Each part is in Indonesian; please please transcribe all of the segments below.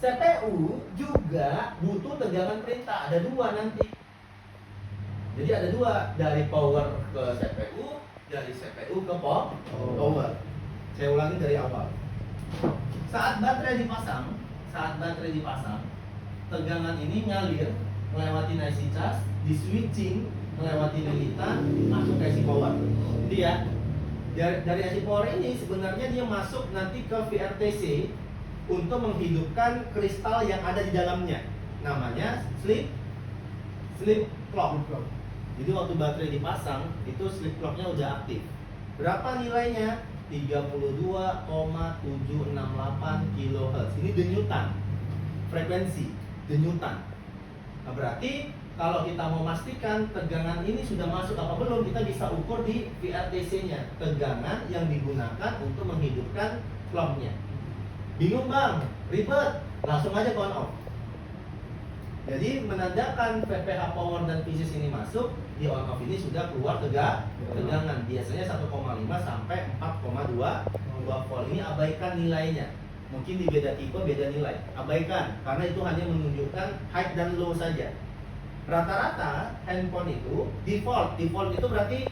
CPU juga butuh tegangan perintah, ada dua nanti. Jadi ada dua, dari power ke CPU, dari CPU ke power. Saya ulangi dari awal. Saat baterai dipasang, tegangan ini ngalir melewati IC charge, di switching melewati lilitan, masuk ke IC power. Jadi ya, dari IC power ini sebenarnya dia masuk nanti ke VRTC untuk menghidupkan kristal yang ada di dalamnya. Namanya sleep clock. Jadi waktu baterai dipasang, itu sleep clocknya udah aktif. Berapa nilainya? 32,768 kHz. Ini denyutan. Frekuensi denyutan. Nah, berarti kalau kita mau memastikan tegangan ini sudah masuk apa belum, kita bisa ukur di VRTC-nya, tegangan yang digunakan untuk menghidupkan clock-nya. Bingung bang, ribet, langsung aja on off. Jadi menandakan PPH power dan physis ini masuk, di on off ini sudah keluar tegangan. Biasanya 1,5 sampai 4,2 volt. Ini abaikan nilainya. Mungkin di beda tipe beda nilai. Abaikan, karena itu hanya menunjukkan high dan low saja. Rata-rata handphone itu default itu berarti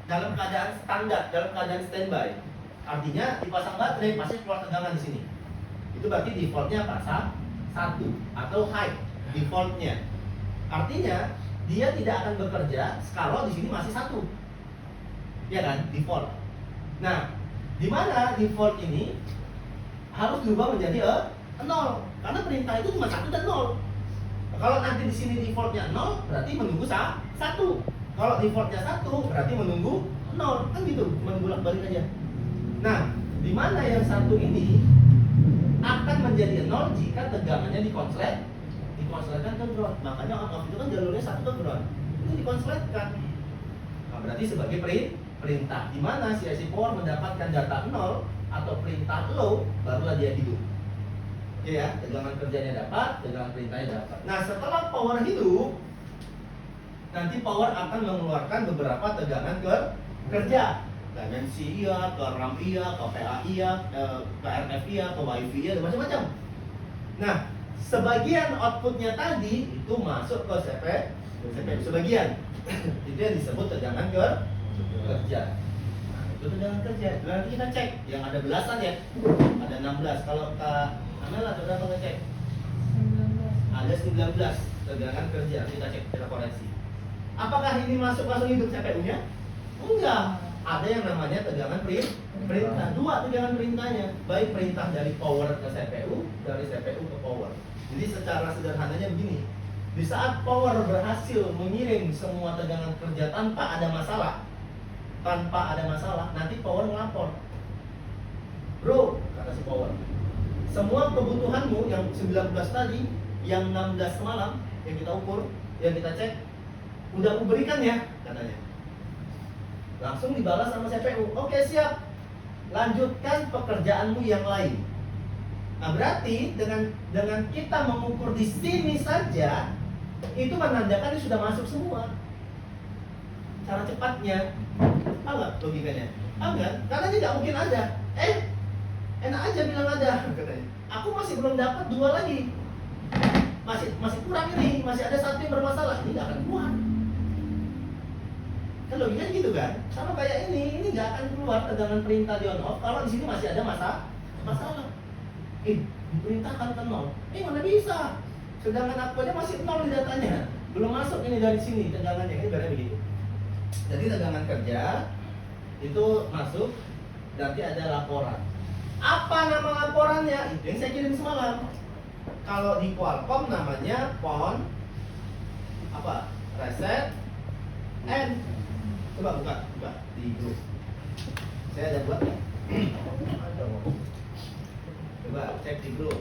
dalam keadaan standar, dalam keadaan standby. Artinya dipasang baterai pasti keluar tegangan di sini. Itu berarti defaultnya apa? 1 atau high defaultnya. Artinya dia tidak akan bekerja kalau di sini masih 1. Ya kan? Default. Nah, di mana default ini harus berubah menjadi 0. Karena perintah itu cuma 1 dan 0. Kalau nanti di sini defaultnya 0, berarti menunggu 1. Kalau defaultnya 1, berarti menunggu 0. Kan gitu, bolak-balik aja. Nah, di mana yang 1 ini akan menjadi 0 jika tegangannya dikonsletkan ke ground. Makanya on off itu kan jalurnya 1 ke ground. Itu dikonsletkan. Nah, berarti sebagai perintah. Di mana si IC power mendapatkan data 0 atau perintah low, barulah dia hidup. Ya, tegangan kerjanya dapat, tegangan perintahnya dapat. Nah, setelah power hidup, nanti power akan mengeluarkan beberapa tegangan kerja. Ke MNC iya, ke RAM iya, ke PA iya, ke RF iya, ke WiFi iya, macam-macam. Nah, sebagian outputnya tadi itu masuk ke CPU sebagian. Itu yang disebut tegangan kerja. Nah, itu tegangan kerja. Nanti kita cek, yang ada belasan ya, ada 16. Kalau Amela sudah mengecek 19. ada 19 tegangan kerja. Kita cek, kita koreksi. Apakah ini masuk langsung hidup CPU-nya? Enggak. Ada yang namanya tegangan perintah. 2 tegangan perintahnya, baik perintah dari power ke CPU, dari CPU ke power. Jadi secara sederhananya begini, di saat power berhasil mengirim semua tegangan kerja tanpa ada masalah, nanti power melapor, bro, kata si power, semua kebutuhanmu yang 19 tadi, yang 16 semalam, yang kita ukur, yang kita cek, udah aku berikan ya, katanya. Langsung dibalas sama CPU. Oke, siap. Lanjutkan pekerjaanmu yang lain. Nah, berarti dengan kita mengukur di sini saja, itu menandakan ini sudah masuk semua. Cara cepatnya, apa logikanya? Enggak, karena tidak mungkin ada. Enak aja bilang ada, katanya. Aku masih belum dapat 2 lagi. Masih kurang ini, masih ada 1 yang bermasalah. Ini nggak akan keluar. Kan logikanya gitu kan? Sama kayak ini nggak akan keluar tegangan perintah di on off kalau di sini masih ada masalah. Diperintahkan ke 0. Mana bisa? Sedangkan aku aja masih 0 di datanya. Belum masuk ini dari sini tegangannya. Ini berarti begitu. Jadi tegangan kerja itu masuk, nanti ada laporan. Apa nama laporannya? Itu yang saya kirim semalam. Kalau di Qualcomm namanya PON apa? Reset and coba buka di grup. Saya ada buat ya. Coba cek di grup.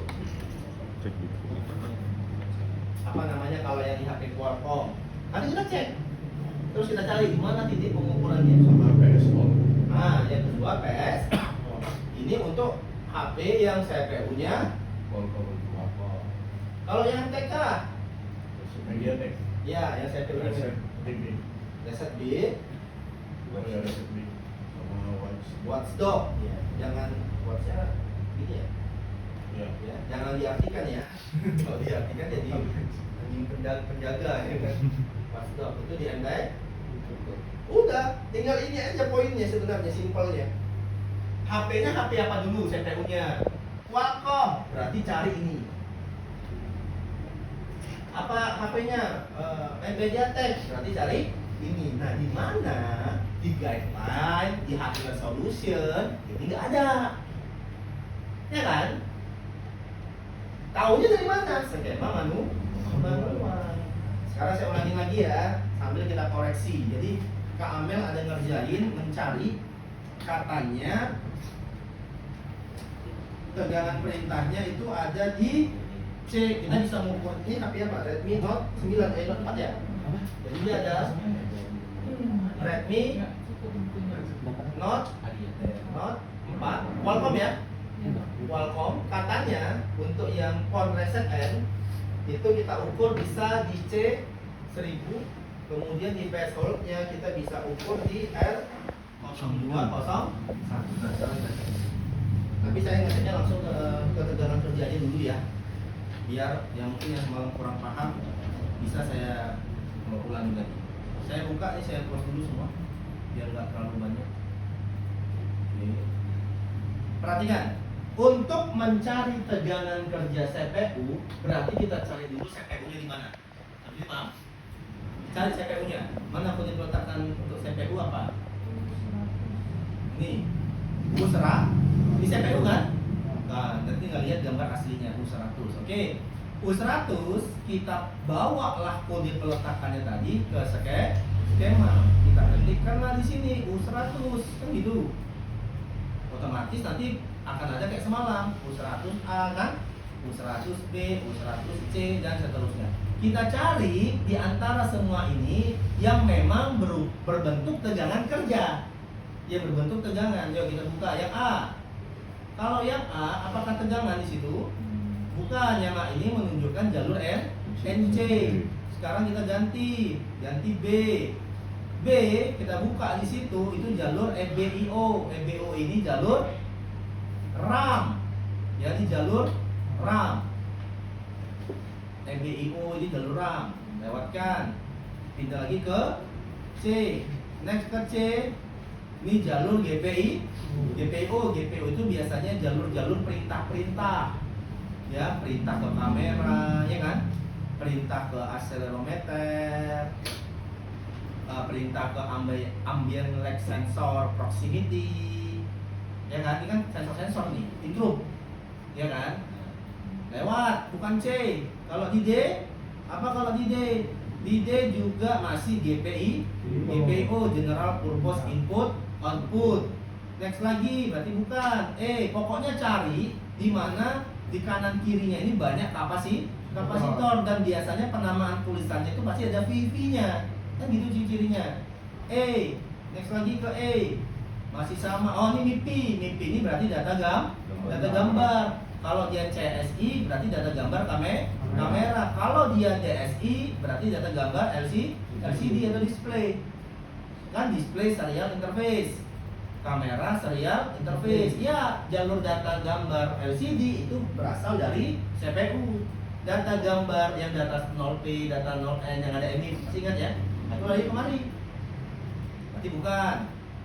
Apa namanya kalau yang di HP Qualcomm? Nanti kita cek. Terus kita cari di mana titik pengukurannya. Sama PS-on. Nah, yang kedua PS. Ini untuk HP yang CPU-nya. Kalau yang TK, Mediatek. ya yang CPU-nya Reset DB. Reset B, Ya, reset B. Sama Watch. Watchdog. Ya, jangan Watchnya ini ya. Ya. Ya, jangan diartikan ya. Kalau diartikan jadi anjing penjaga ya kan. Pas stop itu diandai. Udah, tinggal ini aja poinnya sebenarnya simpelnya. HP-nya HP apa dulu CPU-nya? Qualcomm, berarti cari ini. Apa HP-nya? MediaTek, berarti cari ini. Nah, di mana? Di guideline, di hardware solution, ini nggak ada. Ya kan? Taunya dari mana? Skema manual. Sekarang saya ulangi lagi ya, sambil kita koreksi. Jadi Kak Amel ada ngerjain mencari katanya tegangan perintahnya itu ada di C. Kita bisa mengukur ini HP apa? Redmi Note 9 Note 4 ya? Jadi dia ada Redmi Note 4 Qualcomm ya? Qualcomm katanya untuk yang phone reset N itu kita ukur bisa di C1000, kemudian di threshold-nya kita bisa ukur di R0201. Tapi saya ngeceknya langsung ke tegangan kerjanya dulu ya, biar yang mungkin yang malam kurang paham bisa saya ulangi lagi. Saya buka nih, saya close dulu semua biar nggak terlalu banyak. Oke. Perhatikan, untuk mencari tegangan kerja CPU berarti kita cari dulu CPU-nya di mana. Tapi paham? Cari CPU-nya. Mana aku diletakkan untuk CPU apa? Nih, U100 di CPU kan? Nah, nanti nggak lihat gambar aslinya U100. Oke, U100 kita bawalah kode peletakannya tadi ke skema. Kita ketikkanlah di sini U100 kan gitu. Otomatis nanti akan ada kayak semalam U100A kan, U100B, U100C dan seterusnya. Kita cari di antara semua ini yang memang berbentuk tegangan kerja. Ya berbentuk tegangan. Yuk kita buka yang A. Kalau yang A, apakah tegangan di situ? Bukan. Yang A ini menunjukkan jalur NC. Sekarang kita ganti B. B kita buka di situ itu jalur EBIO. EBIO ini jalur RAM. Jadi jalur RAM. EBIO ini jalur RAM. Lewatkan. Pindah lagi ke C. Next ke C. Ini jalur GPIO itu biasanya jalur-jalur perintah-perintah. Ya, perintah ke kamera, ya kan? Perintah ke accelerometer, perintah ke ambient lag sensor proximity. Ya kan? Ini kan sensor-sensor nih, intrude. Ya kan? Lewat, bukan C. Kalau di D, apa kalau di D? Di D juga masih GPIO, General Purpose Input Output. Next lagi, berarti bukan. Pokoknya cari di mana di kanan kirinya ini banyak kapasitor dan biasanya penamaan tulisannya itu pasti ada VV-nya. Kan gitu ciri-cirinya. Next lagi ke masih sama. Oh, ini MIPI. MIPI ini berarti data gambar. Kalau dia CSI berarti data gambar kamera. Kalau dia DSI berarti data gambar LCD atau display. Kan display serial interface, kamera serial interface. Ya, jalur data gambar LCD itu berasal dari CPU. Data gambar yang data 0P, data 0N yang ada ini, masih ingat ya? Aku lagi kemari. Berarti bukan.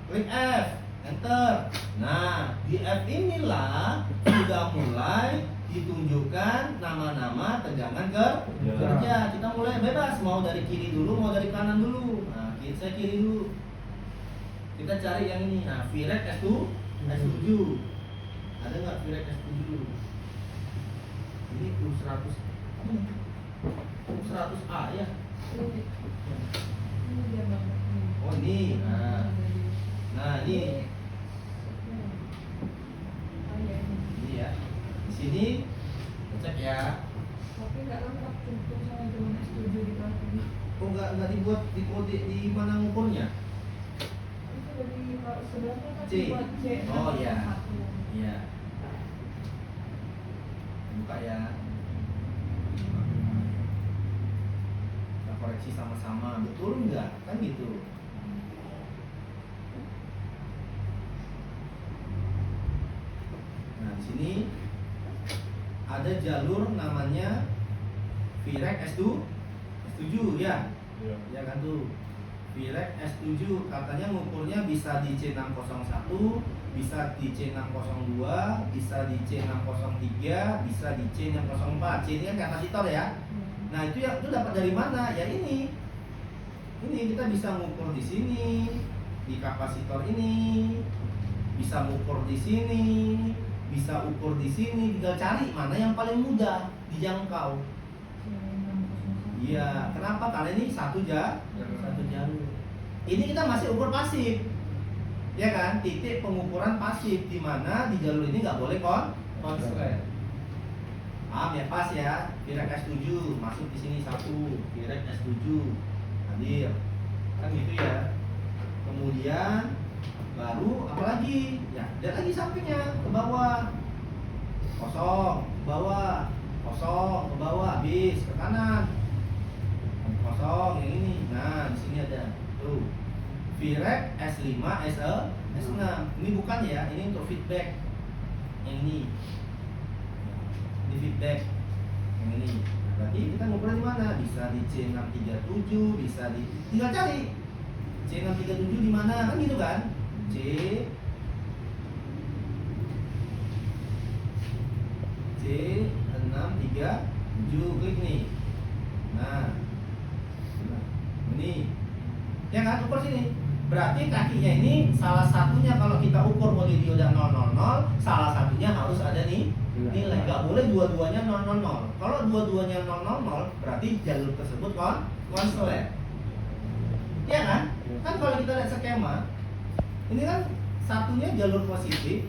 Klik F, enter. Nah, di F inilah sudah mulai ditunjukkan nama-nama tegangan kerja. Kita mulai bebas, mau dari kiri dulu, mau dari kanan dulu. Nah, saya kiri dulu. Kita cari yang ini. Nah, VREC S7. Ada nggak VREC S7? Ini U100. U100A ya. Oh ini. Nah ini. Ini ya. Di sini cek ya. Tapi nggak lengkap untuk sama dengan S7 di kelas ini. Oh nggak dibuat di kode di mana ngukurnya? Itu dari sebelumnya kan C. dibuat C. Oh iya. Satu. Iya. Buka ya. Kita koreksi sama-sama. Betul nggak? Kan gitu. Nah di sini ada jalur namanya VREC S2 S7 ya. Iya. Ya kan tuh. VREC S7 katanya ngukurnya bisa di C601, bisa di C602, bisa di C603, bisa di C604. C ini kan kapasitor ya. Nah, itu dapat dari mana? Ya ini. Ini kita bisa ngukur di sini, di kapasitor ini, bisa ngukur di sini, bisa ukur di sini. Tinggal cari mana yang paling mudah dijangkau. Iya, kenapa? Karena ini satu jalur. Ini kita masih ukur pasif, ya kan? Titik pengukuran pasif di mana di jalur ini nggak boleh konslet. Paham ya? Pas ya. VREC S7 masuk di sini satu, VREC S7 hadir, kan gitu ya. Kemudian baru apa lagi? Ya, lihat lagi sampingnya ke bawah, kosong, ke bawah, kosong, ke bawah, habis ke kanan, kosong yang ini. Nah, di sini ada tuh VREC S5, S6. Ini bukan ya, ini untuk feedback. Yang ini feedback yang ini. Berarti kita ngukur di mana? Bisa di C637, bisa di, tinggal cari C637 di mana, kan gitu kan? C637, klik nih. Nah, ini ya kan, ukur sini. Berarti kakinya ini salah satunya kalau kita ukur model dioda 000, salah satunya harus ada nih nilai. Nggak boleh dua-duanya 000. Kalau dua-duanya 000 berarti jalur tersebut konslet. Ya kan? Kan kalau kita lihat skema, ini kan satunya jalur positif,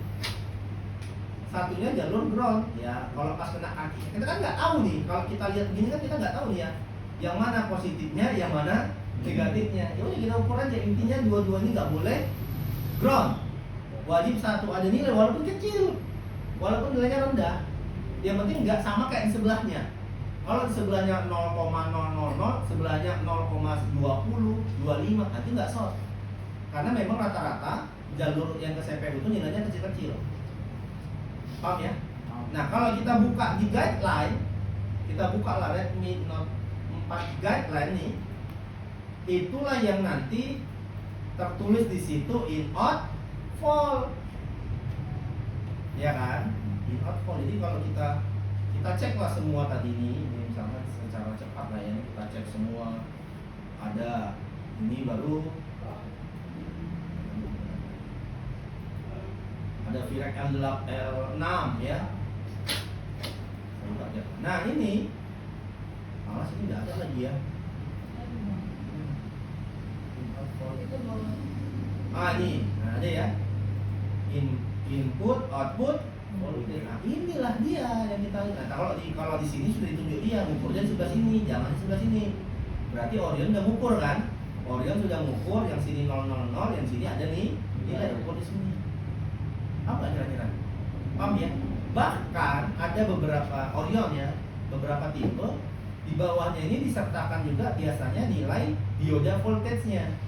satunya jalur ground. Ya, kalau pas kena kaki, kita kan nggak tahu nih. Kalau kita lihat begini kan kita nggak tahu nih ya, yang mana positifnya, yang mana negatifnya. Ya udah kita ukur aja. Intinya dua-duanya nggak boleh ground. Wajib satu ada nilai walaupun kecil, walaupun nilainya rendah. Yang penting nggak sama kayak di sebelahnya. Kalau di sebelahnya 0,000, sebelahnya 0,20, 25, nanti nggak short. Karena memang rata-rata jalur yang ke CPU itu nilainya kecil-kecil. Paham ya? Nah, kalau kita buka di guideline, kita buka lah Redmi Note 4 guideline nih, itulah yang nanti tertulis di situ in out fall. Ya kan? In out fall. Jadi kalau kita cek lah semua tadi ini misalnya secara cepat lah ya, kita cek semua ada ini, baru ada VREC L6 ya. Nah ini malah sini nggak ada lagi ya. Ini, nah ada ya. Input, output, voltage. Nah inilah dia yang kita lihat. Nah, kalau di sini sudah ditunjuk dia, ngukurnya sebelah sini, jangan sebelah sini. Berarti Orion udah ngukur kan? Orion sudah ngukur, yang sini 000, yang sini ada nih nilai ukur di sini. Apa kira-kira? Paham ya? Bahkan ada beberapa Orion ya, beberapa tipe di bawahnya ini disertakan juga biasanya nilai dioda voltage-nya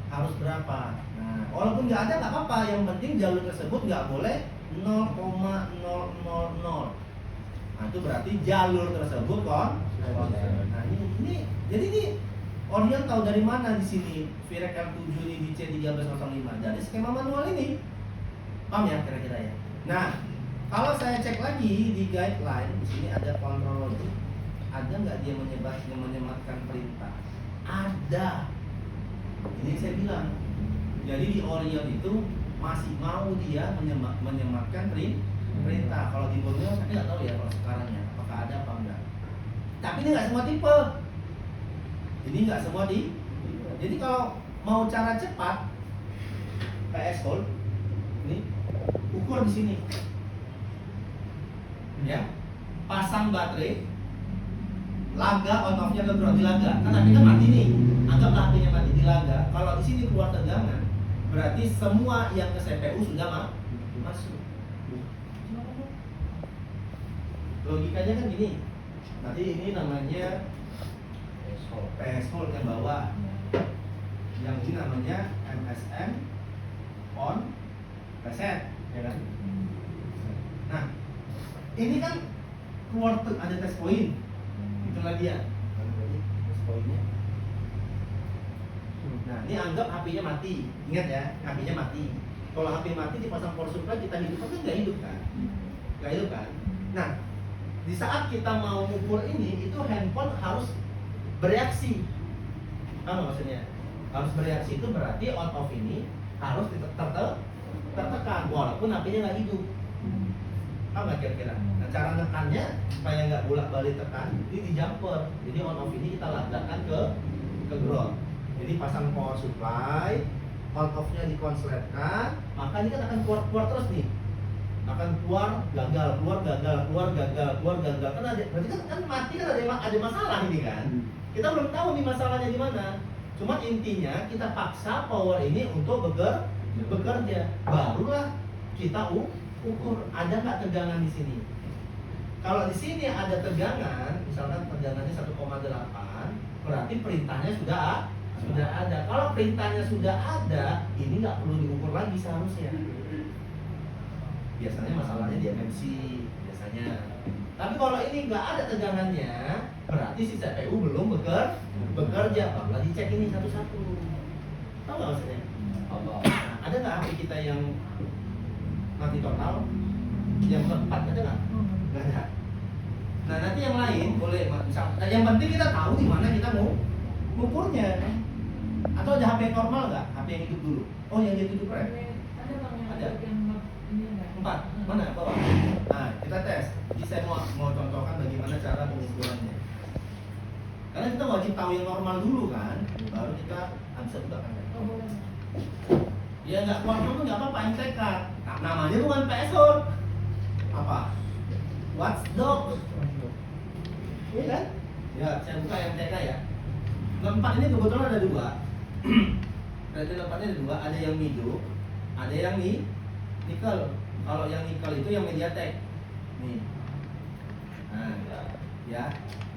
harus berapa. Nah, walaupun nggak ada nggak apa-apa, yang penting jalur tersebut nggak boleh 0,000. Nah, itu berarti jalur tersebut nah ini jadi ini Orion tahu dari mana di sini VREC L7 ini di C1305 dari skema manual ini. Paham ya kira-kira ya? Nah, kalau saya cek lagi di guideline, di sini ada control logic. Ada nggak dia menyematkan perintah? Ada. Ini saya bilang. Jadi di Orion itu masih mau dia menyematkan perintah. Kalau di Borneo saya nggak tahu ya kalau sekarang ya, apakah ada apa enggak. Tapi ini nggak semua tipe. Jadi nggak semua di. Jadi kalau mau cara cepat, PS hold, ini ukur di sini. Ya, pasang baterai, laga on off-nya ke ground, dilaga. Kan HP kan mati nih. Anggaplah HP-nya mati, dilaga. Kalau di sini keluar tegangan, berarti semua yang ke CPU sudah masuk. Logikanya kan gini. Nanti ini namanya PS hold yang bawah. Yang ini namanya MSM on reset, ya kan? Nah, ini kan keluar ada test point. Itulah dia. Test pointnya. Nah, ini anggap HP-nya mati. Ingat ya, HP-nya mati. Kalau HP mati dipasang power supply, kita hidupkan kan nggak hidup kan? Nggak hidup kan? Nah, di saat kita mau mengukur ini, itu handphone harus bereaksi. Apa maksudnya? Harus bereaksi itu berarti on off ini harus tertekan walaupun HP-nya nggak hidup. Apa nggak kira-kira? Nah, cara nekannya supaya nggak bolak-balik tekan, ini di jumper. Jadi on off ini kita letakkan ke ground. Jadi pasang power supply, on off-nya dikonsletkan, maka ini kan akan keluar terus nih. Akan keluar gagal, keluar gagal, keluar gagal, keluar gagal. Kan ada, berarti kan mati kan ada masalah ini kan. Kita belum tahu nih masalahnya di mana. Cuma intinya kita paksa power ini untuk bekerja. Barulah kita ukur ada nggak tegangan di sini. Kalau di sini ada tegangan, misalkan tegangannya 1,8, berarti perintahnya sudah ada. Kalau perintahnya sudah ada, ini nggak perlu diukur lagi seharusnya. Biasanya masalahnya di MMC biasanya. Tapi kalau ini nggak ada tegangannya, berarti si CPU belum bekerja. Barulah dicek ini satu-satu. Tahu nggak maksudnya? Nah, ada nggak HP kita yang mati total? Yang keempat ada nggak? Nggak ada. Nah, nanti yang lain boleh misal. Nah, yang penting kita tahu di mana kita mau mengukurnya. Atau ada HP normal nggak? HP yang hidup dulu. Oh, yang hidup rem. Ada bang yang Ada. yang ini enggak? 4. Mana? Bawah. Nah, kita tes. Jadi saya mau contohkan bagaimana cara pengukurannya. Karena kita wajib tahu yang normal dulu kan, baru kita bisa gunakan. Oh boleh. Ya nggak keluar pun nggak apa-apa, MTK. Nah, namanya bukan PSO. Apa? Watchdog. Iya kan? Ya, saya buka MTK ya. Lempat ini kebetulan ada 2. Berarti lempatnya ada 2, ada yang mido, ada yang nikel. Kalau yang nikel itu yang MediaTek. Nih. Nah, ya.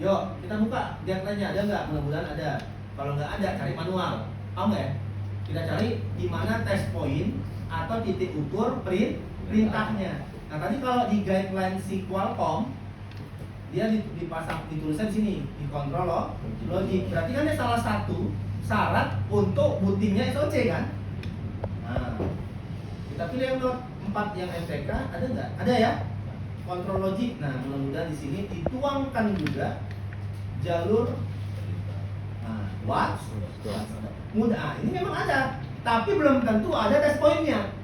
Yuk, kita buka diagramnya ada nggak? Mudah-mudahan ada. Kalau nggak ada, cari manual. Paham nggak ya? Kita cari di mana test point atau titik ukur perintahnya. Nah, tadi kalau di guideline si Qualcomm dia dipasang dituliskan di sini, dikontrol logik. Berarti kan ini salah satu syarat untuk bootingnya SoC kan? Nah, kita pilih yang nomor 4 yang MTK, ada nggak? Ada ya? Kontrol logik. Nah, mudah-mudahan di sini dituangkan juga jalur watch. Mudah, ini memang ada, tapi belum tentu ada test point-nya.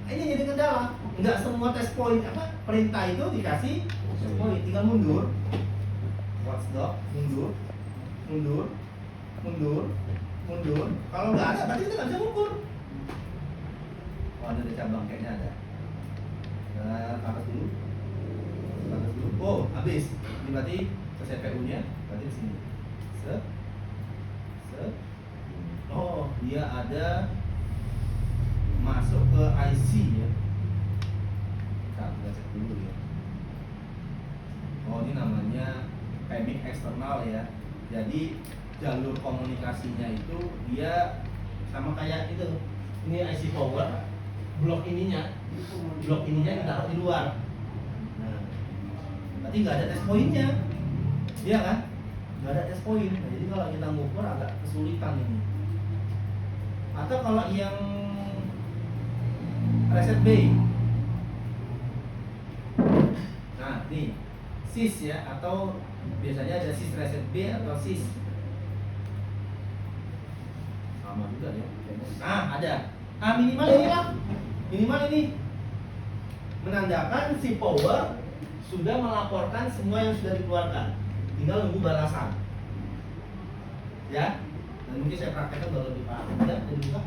Ini jadi kendala. Enggak semua test point perintah itu dikasih test point, tinggal mundur. Watchdog, mundur. Kalau nggak ada, berarti kita nggak bisa ukur. Oh, ada di cabang kayaknya ada. Nah, atas dulu. Oh, habis. Ini berarti ke CPU-nya, berarti di sini. Oh, dia ada masuk ke IC ya. Kita cek dulu ya. Oh, ini namanya PMIC eksternal ya. Jadi jalur komunikasinya itu dia sama kayak itu. Ini IC power, blok ininya ditaruh di luar. Nah, berarti nggak ada test point-nya, iya kan? Nggak ada test point. Nah, jadi kalau kita ngukur agak kesulitan ini. Atau kalau yang reset B, nah nih sys ya, atau biasanya ada sys reset B atau sys, sama juga ya. Nah ada, minimal ini menandakan si power sudah melaporkan semua yang sudah dikeluarkan, tinggal nunggu balasan ya. Dan mungkin saya praktekkan kalau lebih paham. Udah dibuka.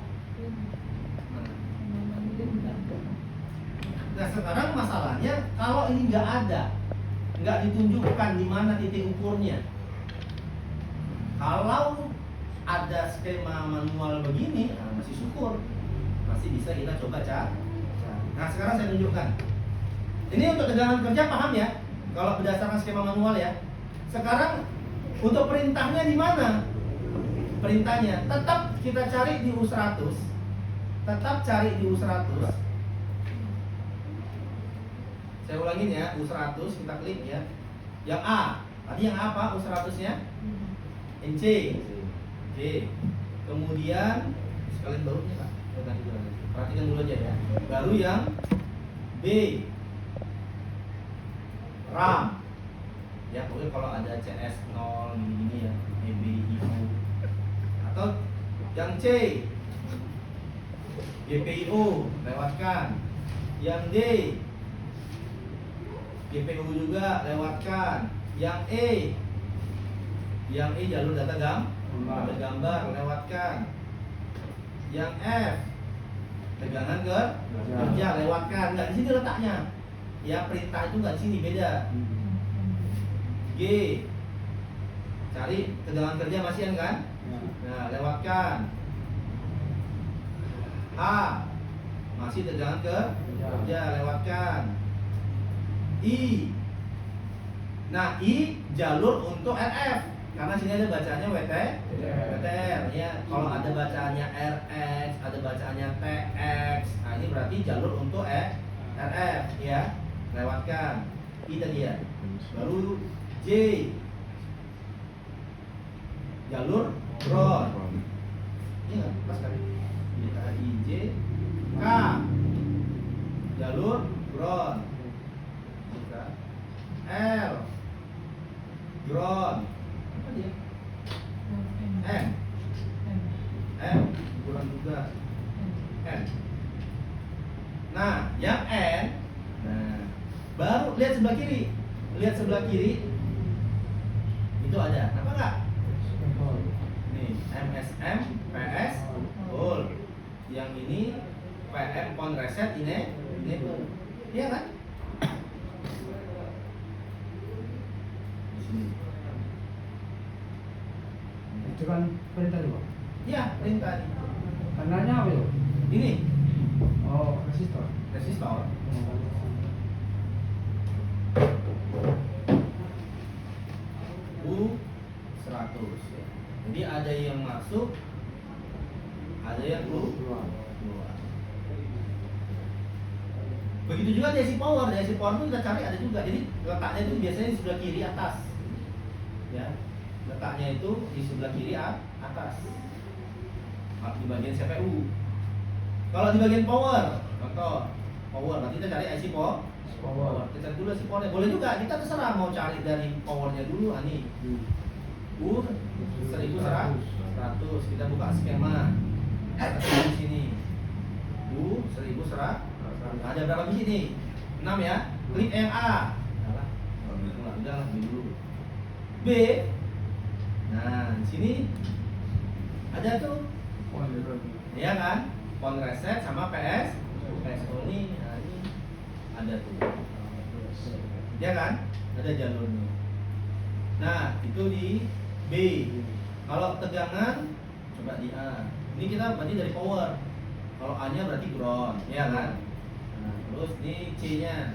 Nah sekarang masalahnya kalau ini nggak ada, nggak ditunjukkan di mana titik ukurnya. Kalau ada skema manual begini, masih syukur, masih bisa kita coba cari. Nah sekarang saya tunjukkan. Ini untuk tegangan kerja paham ya? Kalau berdasarkan skema manual ya. Sekarang untuk perintahnya di mana? Perintahnya tetap kita cari di U100. Tetap cari di U100. Saya ulangin ya, U100 kita klik ya. Yang A, tadi yang A apa U100-nya? NC. Oke. Kemudian sekalian barunya Pak. Perhatikan dulu aja ya. Baru yang B. RAM. Ya, pokoknya kalau ada CS0 gini ya, EB, IO. Atau yang C. GPIO, lewatkan. Yang D. GPU juga lewatkan. Yang E. Yang E jalur data gambar lewatkan. Yang F tegangan kerja lewatkan. Nggak di sini letaknya. Ya perintah itu nggak di sini, beda. G cari tegangan kerja masih kan? Nah lewatkan. H masih tegangan kerja lewatkan. I. Nah, I jalur untuk RF. Karena sini ada bacaannya WTR ya. Kalau ada bacaannya RX, ada bacaannya TX. Nah, ini berarti jalur untuk RF ya. Lewatkan. I tadi ya. Baru J. Jalur ground. Ini enggak pas kali. I J. K. Jalur ground. L ground. Apa dia? M kurang juga. N. Nah, yang N. Nah, baru lihat sebelah kiri. Lihat sebelah kiri. Itu ada. Apa enggak? Nih, MSM, PS, full. Yang ini PM pon reset ini. Iya kan? Itu kan perintah juga. Ya, perintah. Tandanya apa itu? Ini Oh, resistor. resistor. U100 ya. Jadi ada yang masuk, ada yang keluar. Begitu juga DC power. DC power itu kita cari ada juga. Jadi letaknya itu biasanya di sebelah kiri atas. Ya. Letaknya itu di sebelah kiri atas. Di bagian CPU. Kalau di bagian power, contoh power, nanti kita cari IC power. Kita cari dulu IC powernya. Boleh juga, kita terserah mau cari dari powernya dulu. Ini U1100. Kita buka skema. Kita di sini. U1100. Ada berapa biji nih? 6 ya. Klik yang A. Udah dulu. B. Nah, di sini ada tuh. Iya kan? Pon reset sama PS. PSO ini, nah ini ada tuh. Ya kan? Ada jalurnya. Nah, itu di B. Kalau tegangan coba di A. Ini kita berarti dari power. Kalau A-nya berarti ground, ya kan? Nah, terus ini C-nya.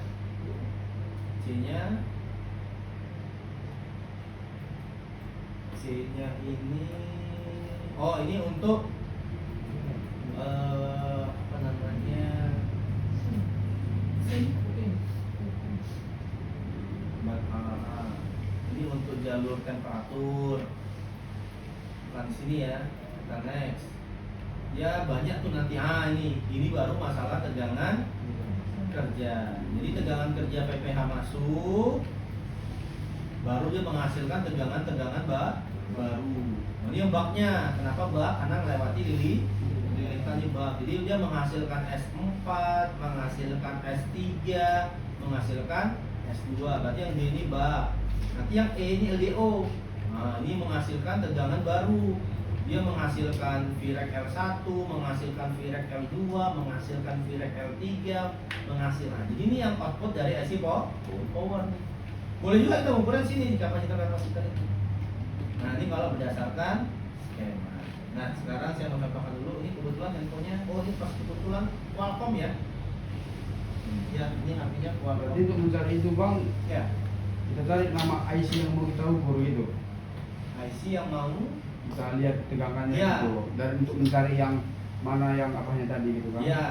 C-nya ini ini untuk apa namanya? Ini untuk jalur temperatur. Bukan di sini ya. Kita next. Ya banyak tuh nanti. Ini baru masalah tegangan kerja. Jadi tegangan kerja PPH masuk, baru dia menghasilkan tegangan baru. Nah, ini yang baknya. Kenapa bak? Karena melewati lilitan di bak. Jadi dia menghasilkan S4, menghasilkan S3, menghasilkan S2. Berarti yang D ini bak. Nanti yang E ini LDO. Nah, ini menghasilkan tegangan baru. Dia menghasilkan Vrec L1, menghasilkan Vrec L2, menghasilkan Vrec L3, menghasilkan. Jadi ini yang output dari IC power. Boleh juga kita ukuran sini kapasitor itu. Nah, ini kalau berdasarkan skema. Nah, sekarang saya mau contohkan dulu. Ini kebetulan handphonenya, ini pas kebetulan Qualcomm ya. Ya, ini artinya Qualcomm. Jadi untuk mencari itu bang, Ya, kita cari nama IC yang mau kita ukur gitu. IC yang mau Kita lihat tegangannya Ya. itu. Dan untuk mencari yang mana yang apanya tadi gitu kan? Iya,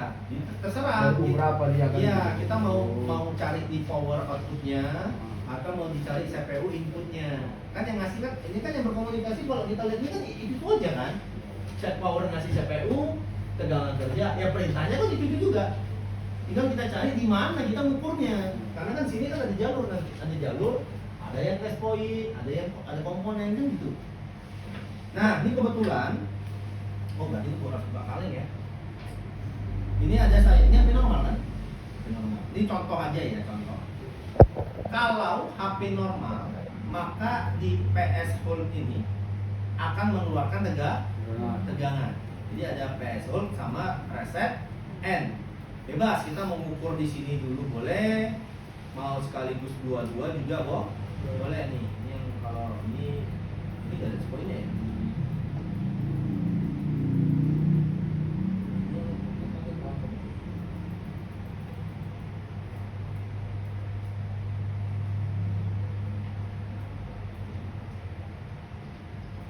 terserah. Baru berapa dia kan? Iya, kita mau cari di power outputnya atau mau dicari CPU inputnya. Kan yang ngasih kan ini kan yang berkomunikasi kalau kita lihat ini kan itu aja kan. Set power ngasih CPU, tegangan kerja, ya perintahnya kan itu juga. Tinggal kita cari di mana kita ngukurnya. Karena kan sini kan ada jalur, ada yang test point, ada komponen kan gitu. Nah, ini kebetulan berarti itu kurang suka kaleng ya. Ini ada ini HP normal kan? HP normal. Ini contoh aja ya, contoh. Kalau HP normal, maka di PS Hold ini akan mengeluarkan tegangan. Jadi ada PS Hold sama reset N. Bebas, kita mau mengukur di sini dulu boleh, mau sekaligus dua-dua juga boleh nih. Ini yang kalau ini nggak ada poinnya ya.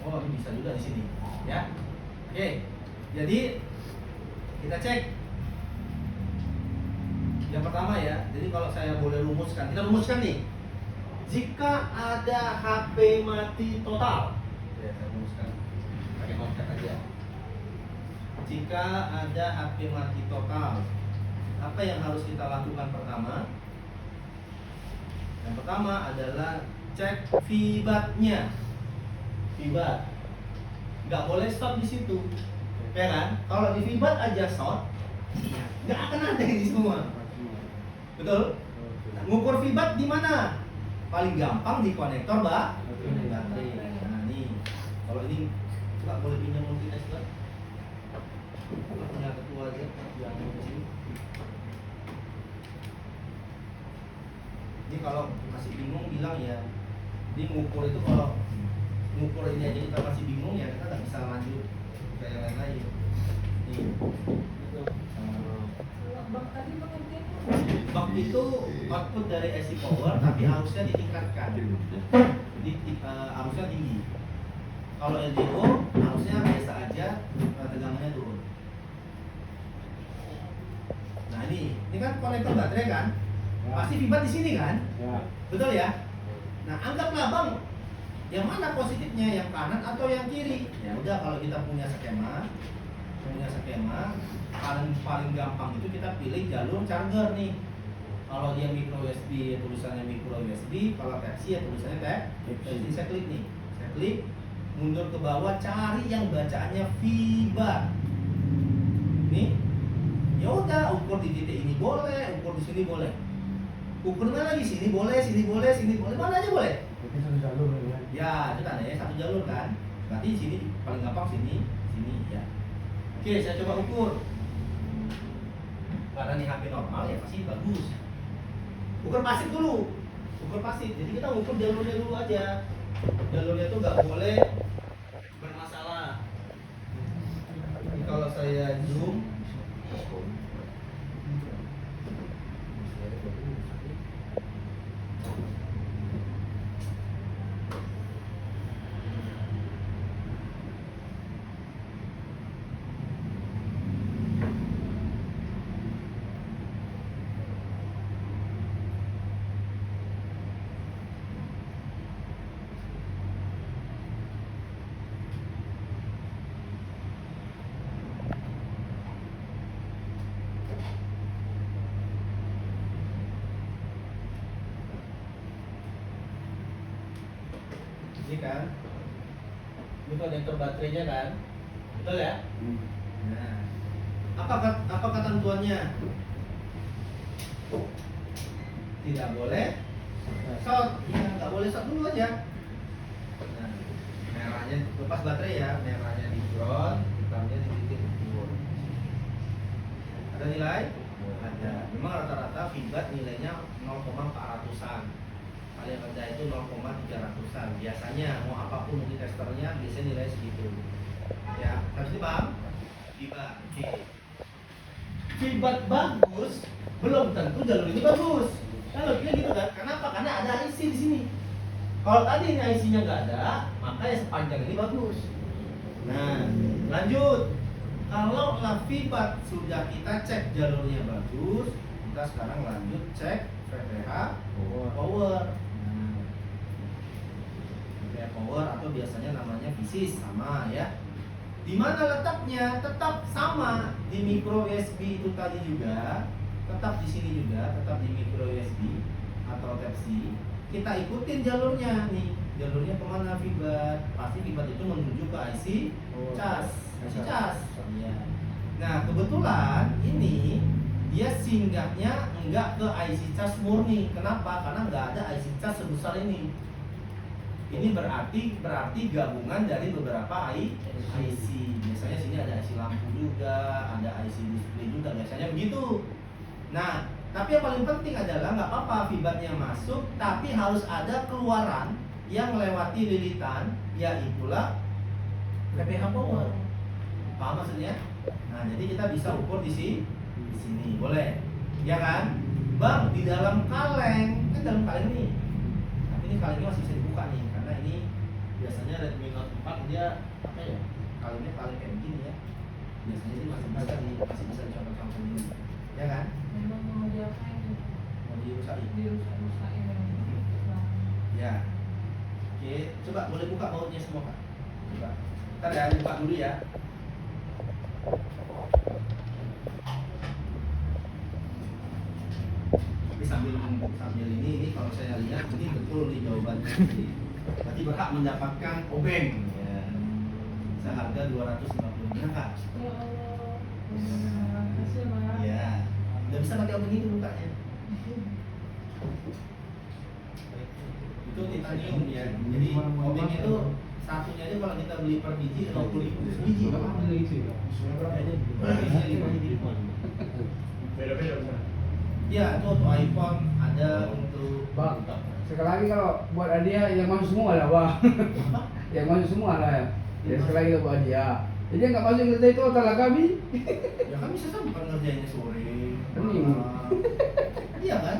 Oh, ini bisa juga di sini, ya. Oke, jadi kita cek. Yang pertama ya, jadi kalau saya boleh rumuskan, kita rumuskan nih. Jika ada HP mati total, ya saya rumuskan pakai notepad aja. Jika ada HP mati total, apa yang harus kita lakukan pertama? Yang pertama adalah cek VBAT-nya. VBAT, nggak boleh stop di situ, ya kan? Kalau di VBAT aja short, nggak akan ada ini semua, betul? Ngukur VBAT di mana? Paling gampang di konektor baterai. Nah nih, kalau ini nggak boleh pinjam multitester, punya ketua aja yang kecil. Ini kalau masih bingung bilang ya, ini ngukur itu kalau ngukur ini aja kita masih bingung ya kita nggak bisa lanjut ke yang lain lagi. Nih, itu Bang tadi pengertian bak itu output dari AC power tapi arusnya ditingkatkan. Jadi arusnya tinggi. Kalau LDO arusnya biasa aja, tegangannya turun. Nah ini kan konektor baterai kan, pasti VBAT di sini kan, Ya. betul ya? Nah anggaplah bang, yang mana positifnya, yang kanan atau yang kiri? Ya udah, kalau kita punya skema paling gampang itu kita pilih jalur charger nih. Kalau dia micro USB ya tulisannya micro USB, kalau Type C ya tulisannya Type C. Saya klik nih, saya klik mundur ke bawah, cari yang bacaannya VBAT. Nih, ya udah ukur di titik ini boleh, ukur di sini boleh. Ukur mana lagi, sini boleh, mana aja boleh. Itu satu jalur ya. Ya, itu kan ya satu jalur kan. Berarti sini paling gampang sini ya. Oke, saya coba ukur. Karena ini HP normal ya pasti bagus. Ukur pasif dulu. Ukur pasif. Jadi kita ukur jalurnya dulu aja. Jalurnya tuh nggak boleh bermasalah. Ini kalau saya zoom, ini kan, ini konektor baterainya kan, betul ya? Nah, apa ketentuannya? Tidak boleh short, ya nggak boleh short dulu aja. Nah, merahnya lepas baterai ya, merahnya di ground, hitamnya di titik ukur. Ada nilai? Ada. Memang rata-rata VBAT nilainya 0,400-an. Paling rendah itu 0,300-an. Biasanya mau apapun multitesternya biasanya nilai segitu. Ya, harus dipaham? VBAT. Oke. VBAT bagus, belum tentu jalur ini bagus. Kan logiknya gitu kan? Kenapa? Karena ada IC di sini. Kalau tadi ini IC-nya nggak ada, maka ya sepanjang ini bagus. Nah, lanjut. Kalau fiber sudah kita cek jalurnya bagus, kita sekarang lanjut cek VPH power. VPH power atau biasanya namanya fisis sama ya. Di mana letaknya? Tetap sama di micro USB itu tadi juga, tetap di sini juga, tetap di micro USB atau Type C. Kita ikutin jalurnya nih. Jalurnya kemana fiber? Pasti fiber itu menuju ke IC cas. IC cas. Ya. Nah kebetulan ini dia singgahnya enggak ke IC cas murni. Kenapa? Karena enggak ada IC cas sebesar ini. Ini berarti gabungan dari beberapa IC. Biasanya sini ada IC lampu juga, ada IC display juga. Biasanya begitu. Nah, tapi yang paling penting adalah nggak apa-apa fibernya masuk, tapi harus ada keluaran yang melewati lilitan, yaitulah PPH power. Paham maksudnya? Nah, jadi kita bisa ukur di sini, boleh, ya kan? Bang, di dalam kaleng, kan dalam kaleng nih. Tapi ini kalengnya masih bisa dibuka nih, karena ini biasanya Redmi Note 4 dia apa ya? Kalengnya kaleng kayak begini ya. Biasanya sih masih bisa dicoba-coba ini, ya kan? Memang mau diapain? Mau dirusakin. Dirusak-rusakin. Ya. Oke, coba boleh buka bautnya semua Kak. Coba. Ntar ya, buka dulu ya. Tapi sambil ini kalau saya lihat ini betul nih jawabannya. Berarti berhak mendapatkan obeng. Ya. Seharga 250 juta Kak. Ya Allah. Terima kasih Mas. Ya. Udah bisa pakai obeng itu bukanya. Itu titanium ya. Jadi obeng itu satunya aja kalau kita beli per biji 20.000 biji. Beda-beda Ustaz. Ya, itu untuk iPhone ada untuk Bang, sekali lagi kalau buat hadiah yang masuk semua lah bang. Yang masuk semua lah ya. Ya sekali lagi kita buat hadiah. Jadi yang nggak masuk ngerti itu otak kami. ya kan bisa kan bukan ngerjainnya sore. Ini. Iya kan?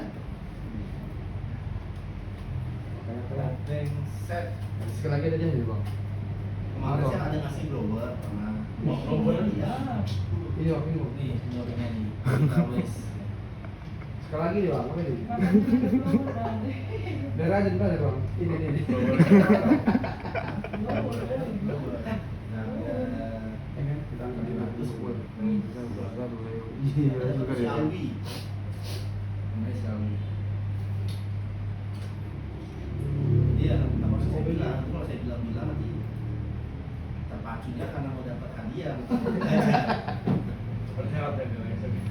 Obeng set. Sekali lagi aja nih bang. Kemarin saya ada ngasih blower pernah. Blower? Iya. Iya, ini bang. Nih, blowernya nih. Kita wes. Sekali lagi nih bang, apa ini? Makasih. Biar aja ntar ya bang. Ini. Nah, Ini kita angkat ini bagus buat. Bisa berasa dulu. Iya, Iya juga ya. Xiaomi. Namanya Xiaomi. Iya, apa sih saya bilang? Kalau saya bilang nanti terpacunya karena mau dapat hadiah. Berharap ya dengan yang sedih.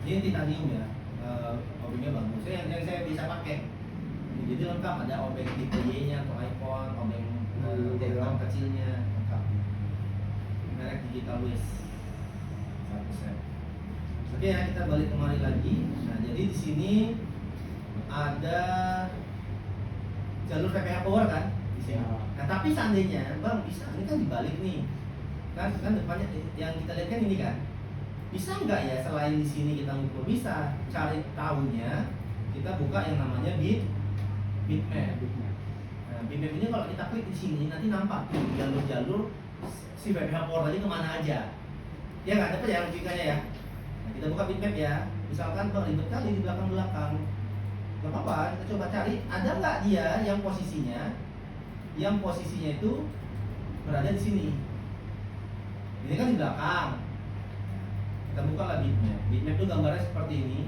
Ini titanium ya, obengnya bagus. Yang saya bisa pakai. Jadi lengkap, ada obeng tipe Y-nya untuk iPhone, obeng Telecom kecilnya lengkap. Merek Digital Wiz 100%. Oke ya, kita balik kemari lagi. Nah, jadi di sini ada jalur PPH power kan di sini. Ya. Nah, tapi seandainya, Bang, bisa ini kan dibalik nih. Kan depannya yang kita lihat kan ini kan. Bisa nggak ya selain di sini kita ngukur? Bisa. Cari tahunya kita buka yang namanya bitmap. Nah, bitmap ini kalau kita klik di sini nanti nampak tuh jalur-jalur si PPH power tadi kemana aja. Ya nggak dapat ya logikanya ya. Nah, kita buka bitmap ya. Misalkan Bang ribet kali di belakang-belakang. Gak apa-apa, kita coba cari ada nggak dia yang posisinya itu berada di sini. Ini kan di belakang. Kita buka lah bitmap. Bitmap itu gambarnya seperti ini.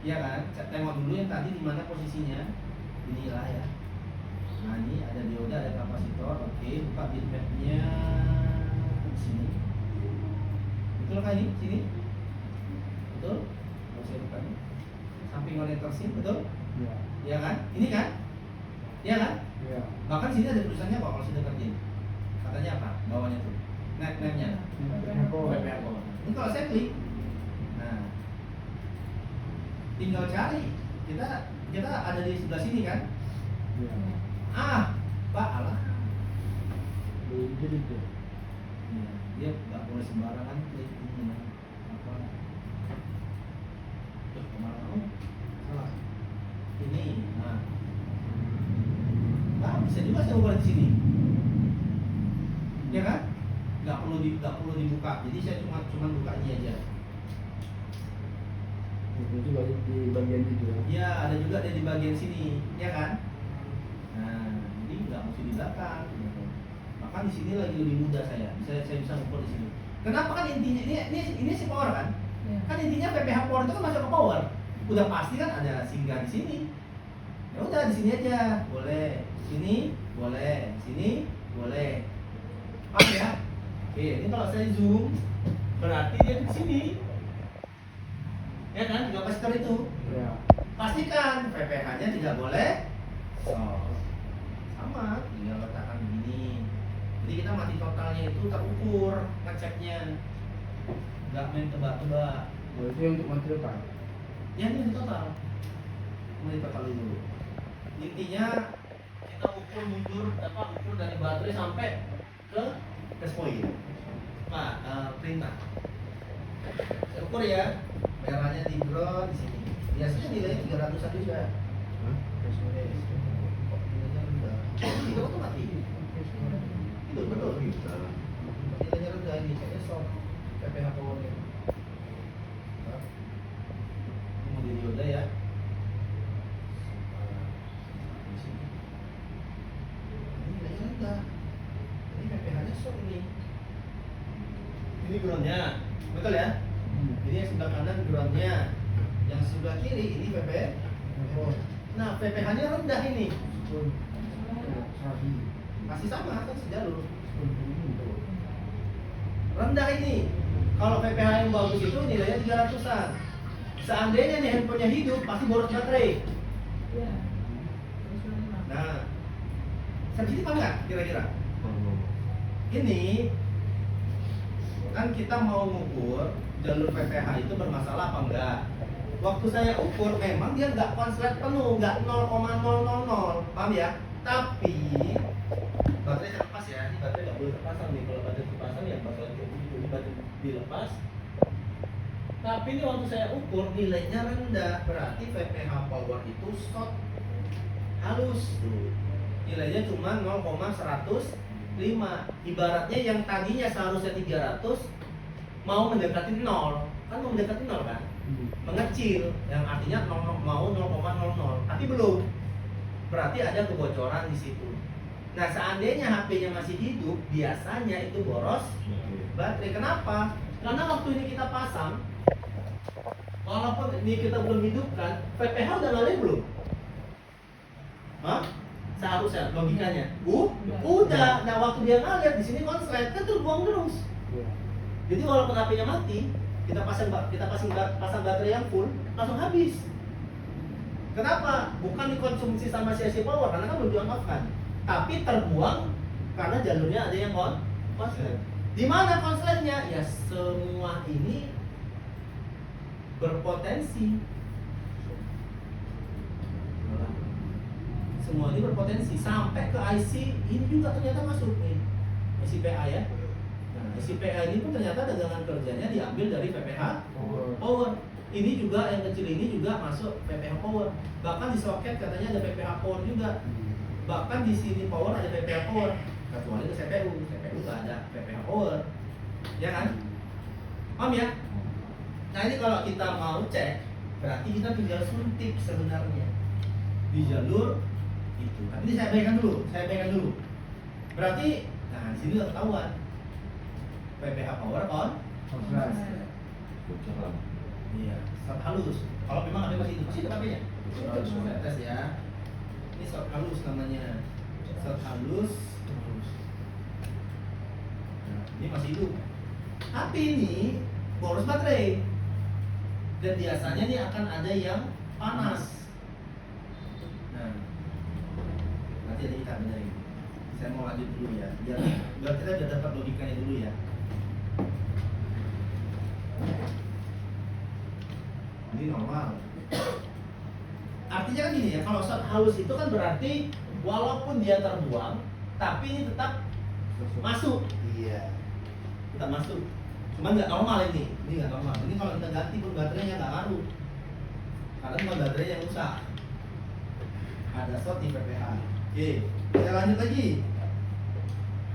Iya kan? Tengok dulu yang tadi di mana posisinya. Inilah ya. Nah, ini ada dioda, ada kapasitor. Oke, buka bitmapnya di sini. Betul kan ini? Sini? Betul? Kalau saya buka ini. Samping monitor SIM, betul? Iya. Iya kan? Ini kan? Iya kan? Iya. Bahkan sini ada tulisannya kok kalau sudah kerja. Katanya apa? Bawahnya tuh. Net-netnya. PPH power. PPH power. Ini kalau saya klik, nah, tinggal cari. Kita ada di sebelah sini kan? Iya. Pak, alah. Jadi itu. Iya, dia nggak boleh sembarangan klik ini ya. Apa? Tuh, kemana? Oh, salah. Ini, nah. Bisa juga saya ukur di sini. ya kan? Nggak perlu dibuka. Jadi saya cuma buka ini aja. Itu juga di bagian itu ya. Ya, ada juga dia di bagian sini, ya kan? Nah, jadi nggak mesti di belakang. Bahkan di sini lagi lebih mudah saya bisa ngukur di sini. Kenapa kan intinya ini si power kan? Ya. Kan intinya PPH power itu kan masuk ke power. Udah pasti kan ada singgah di sini. Ya udah di sini aja, boleh. Sini boleh, sini boleh. Paham ya? Oke, ini kalau saya zoom berarti dia di sini. Ya kan, kapasitor itu. Ya. Pastikan PPH-nya tidak boleh sama, tinggal letakkan begini. Jadi kita mati totalnya itu terukur ngeceknya, nggak main tebak-tebak. Oh, itu yang untuk mati depan. Ya ini total, mati total dulu. Intinya kita ukur mundur ukur dari baterai sampai ke test point. Perintah. Saya ukur ya, merahnya di ground di sini. Biasanya nilainya 300 juga. Nilainya rendah. Itu tuh mati. Itu betul. Nilainya rendah ini, kayaknya soft PPH powernya. Ini mau dioda ya. Di sini. Ini nilainya rendah. Ini PPH-nya soft ini. Ini groundnya, betul ya? Ini yang sebelah kanan groundnya, yang sebelah kiri ini PPH. Nah PPH-nya rendah ini, masih sama kan sejalur. Rendah ini. Kalau PPH yang bagus itu nilainya 300-an. Seandainya nih handphonenya hidup, pasti boros baterai. Ya. Nah, sensitif apa enggak kira-kira? Ini kan kita mau mengukur jalur PPH itu bermasalah apa enggak. Waktu saya ukur memang dia nggak konslet penuh, nggak 0,000, paham ya? Tapi baterai terlepas ya, ini baterai nggak boleh terpasang nih. Kalau baterai terpasang ya baterai dilepas. Tapi ini waktu saya ukur nilainya rendah, berarti PPH power itu short halus tuh. Nilainya cuma 0,105. Ibaratnya yang tadinya seharusnya 300 mau mendekati 0. Kan mau mendekati 0 kan? Mengecil, yang artinya mau 0,00, tapi belum. Berarti ada kebocoran di situ. Nah, seandainya HP-nya masih hidup, biasanya itu boros baterai. Kenapa? Karena waktu ini kita pasang, walaupun ini kita belum hidupkan, PPH udah ngalir belum? Hah? Seharusnya logikanya. Udah. Nah, waktu dia ngalir di sini konslet kan terbuang terus. Jadi walaupun HP-nya mati, kita pasang baterai yang full, langsung habis. Kenapa? Bukan dikonsumsi sama si power karena kan belum di-on-off-kan, tapi terbuang karena jalurnya ada yang konslet. Di mana konsletnya? Ya semua ini berpotensi. Semua ini berpotensi sampai ke IC ini juga ternyata masuk nih, IC PA ya. Nah, IC PA ini pun ternyata dagangan kerjanya diambil dari PPH power. Ini juga yang kecil ini juga masuk PPH power. Bahkan di soket katanya ada PPH power juga. Bahkan di sini power ada PPH power. Kecuali ke CPU nggak ada PPH power, ya kan? Paham ya? Nah ini kalau kita mau cek, berarti kita tinggal suntik sebenarnya di jalur itu. Tapi ini saya bayangkan dulu. Berarti, nah di sini udah ketahuan PPH power on. Iya, short halus. Kalau memang ada masih ada HP-nya. Tes ya. Ini short halus namanya. Short halus. Nah, ini masih hidup. HP ini boros baterai. Dan biasanya ini akan ada yang panas. Nah, nanti ada kita benerin. Saya mau lanjut dulu ya. Biar kita udah dapat logikanya dulu ya. Ini normal. Artinya kan gini ya, kalau short halus itu kan berarti walaupun dia terbuang, tapi ini tetap masuk. Iya, tetap masuk. Cuman nggak normal ini nggak normal. Ini kalau kita ganti pun baterainya nggak ngaruh, karena cuma baterai yang rusak. Ada short di PPH. Oke, kita lanjut lagi.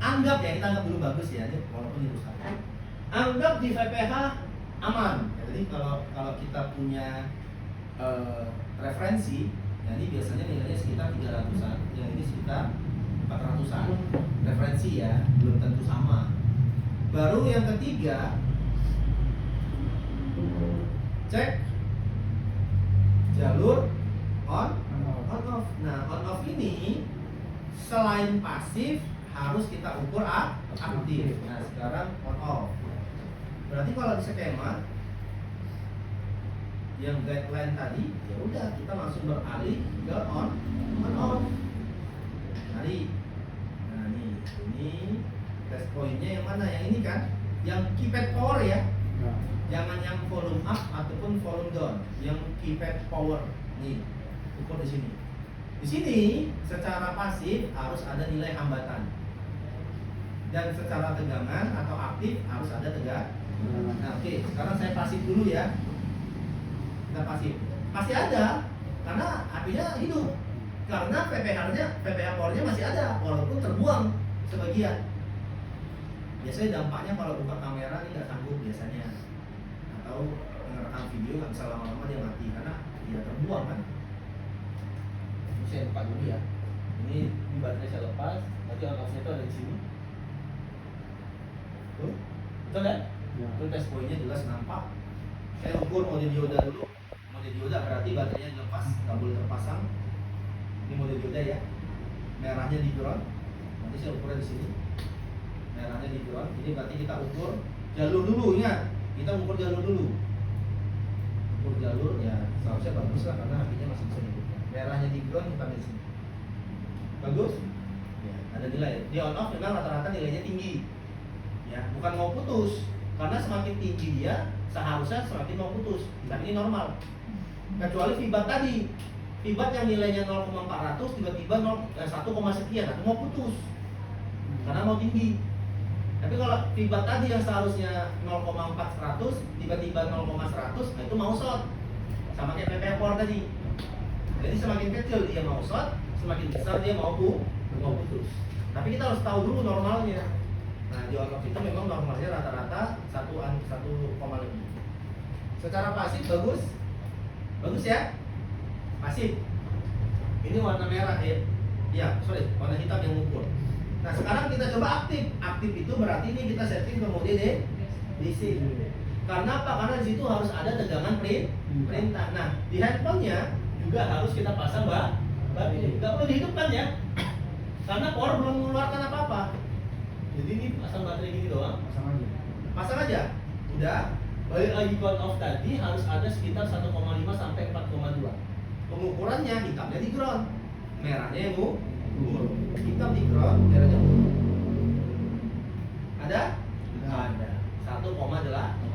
Anggap ya, kita anggap dulu bagus ya, ini walaupun ini rusak. Anggap di VPH aman. Ya, jadi kalau kita punya referensi, ya ini biasanya nilainya sekitar 300-an, yang ini sekitar 400-an. Referensi ya, belum tentu sama. Baru yang ketiga, cek jalur on off. Nah, on off ini selain pasif harus kita ukur aktif. Nah, sekarang on off. Berarti kalau di skema yang guideline tadi, ya udah kita langsung beralih ke on off. Mari. Nah, ini test pointnya yang mana? Yang ini kan, yang keypad power ya. Jangan yang volume up ataupun volume down, yang keypad power nih, ukur di sini. Di sini secara pasif harus ada nilai hambatan, dan secara tegangan atau aktif harus ada tegangan. Nah, oke, sekarang saya pasif dulu ya. Kita pasif, masih ada, karena apinya hidup, karena PPH powernya masih ada, walaupun terbuang sebagian. Biasanya dampaknya kalau buka kamera ini nggak sanggup biasanya. Atau ngerekam video nggak bisa lama-lama dia mati karena dia terbuang kan. Ini saya buka dulu ya. Ini baterai saya lepas, nanti on off-nya itu ada di sini. Tuh, betul kan? Ya. Itu test point-nya jelas nampak. Saya ukur mode dioda dulu. Mode dioda berarti baterainya dilepas, nggak boleh terpasang. Ini mode dioda ya. Merahnya di ground. Nanti saya ukurnya di sini. Merahnya di ground. Ini berarti kita ukur jalur dulu, ingat. Kita ukur jalur dulu. Ukur jalur ya seharusnya bagus lah karena apinya masih bisa dibuka. Merahnya di ground, kita di sini. Bagus? Ya, ada nilai. Di on off memang rata-rata nilainya tinggi. Ya, bukan mau putus. Karena semakin tinggi dia, seharusnya semakin mau putus. Tapi ini normal. Kecuali fibat tadi. Fibat yang nilainya 0,400 tiba-tiba 1, sekian atau mau putus. Karena mau tinggi. Tapi kalau fibat tadi yang seharusnya 0,400 tiba-tiba 0,100, nah itu mau short. Sama kayak PPH power tadi. Jadi semakin kecil dia mau short, semakin besar dia mau putus. Tapi kita harus tahu dulu normalnya. Nah, di on off itu memang normalnya rata-rata 1 lebih. Secara pasif bagus. Bagus ya? Pasif. Ini warna merah ya. Ya, sorry, warna hitam yang mengukur. Nah, sekarang kita coba aktif. Aktif itu berarti ini kita setting ke mode DC. Karena apa? Karena di situ harus ada tegangan perintah. Nah, di handphonenya juga harus kita pasang baterai. Gak perlu dihidupkan ya. Karena power belum mengeluarkan apa-apa. Jadi ini pasang baterai gini doang. Pasang aja. Pasang aja. Udah. Balik lagi on off tadi harus ada sekitar 1,5 sampai 4,2. Pengukurannya hitamnya di ground, merahnya yang hitam di ground, merahnya ada? Ada. 1,8.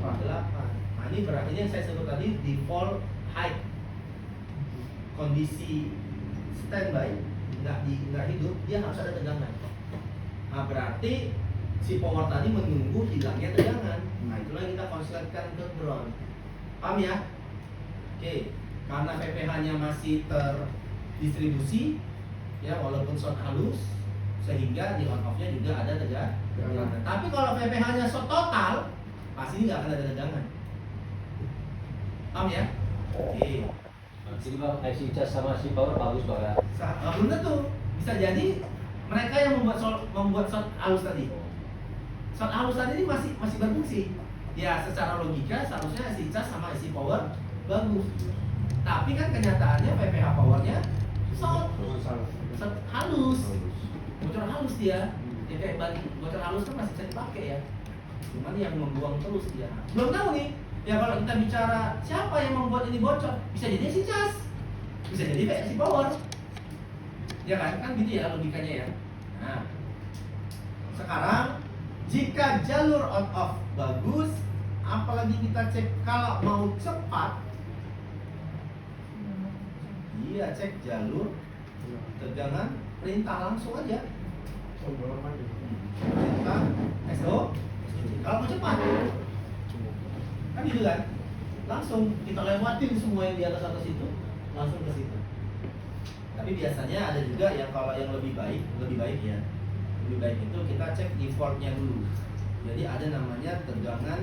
Nah, ini berarti yang saya sebut tadi default height. Kondisi standby, nggak hidup, dia harus ada tegangan. Nah, berarti si power tadi menunggu hilangnya tegangan. Nah, itulah yang kita konsletkan ke ground. Paham ya? Oke, karena PPH-nya masih terdistribusi, ya walaupun short halus, sehingga di on off-nya juga ada tegangan. Tapi kalau PPH-nya short total, pasti nggak akan ada tegangan. Paham ya? Oke. Jadi bang, IC cas sama si power bagus bang ya? Belum tentu. Bisa jadi mereka yang membuat short halus tadi. Short halus tadi ini masih berfungsi. Ya secara logika seharusnya isi cas sama isi power bagus. Tapi kan kenyataannya PPH powernya short halus. Bocor halus dia. Ya kayak bocor halus kan masih bisa dipakai ya. Cuman yang membuang terus dia. Belum tahu nih. Ya kalau kita bicara siapa yang membuat ini bocor, bisa jadi si cas, bisa jadi si power. Ya kan gitu ya logikanya ya. Nah, sekarang jika jalur on off bagus, apalagi kita cek kalau mau cepat, iya cek jalur tegangan perintah langsung aja. Perintah SO. Kalau mau cepat, kan gitu kan? Langsung kita lewatin semua yang di atas itu, langsung ke situ. Tapi biasanya ada juga yang kalau yang lebih baik ya. lebih baik itu kita cek defaultnya dulu. Jadi ada namanya tegangan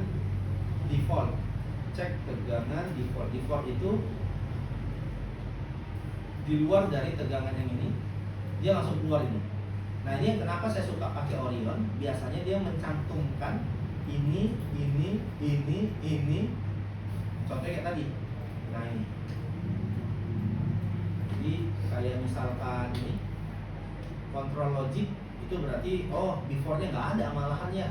default. Cek tegangan default. Default itu di luar dari tegangan yang ini, dia langsung keluar ini. Nah ini kenapa saya suka pakai Orion. Biasanya dia mencantumkan ini. Contohnya kayak tadi. Nah ini. Jadi kayak misalkan ini kontrol logik itu berarti before-nya nggak ada malahan ya.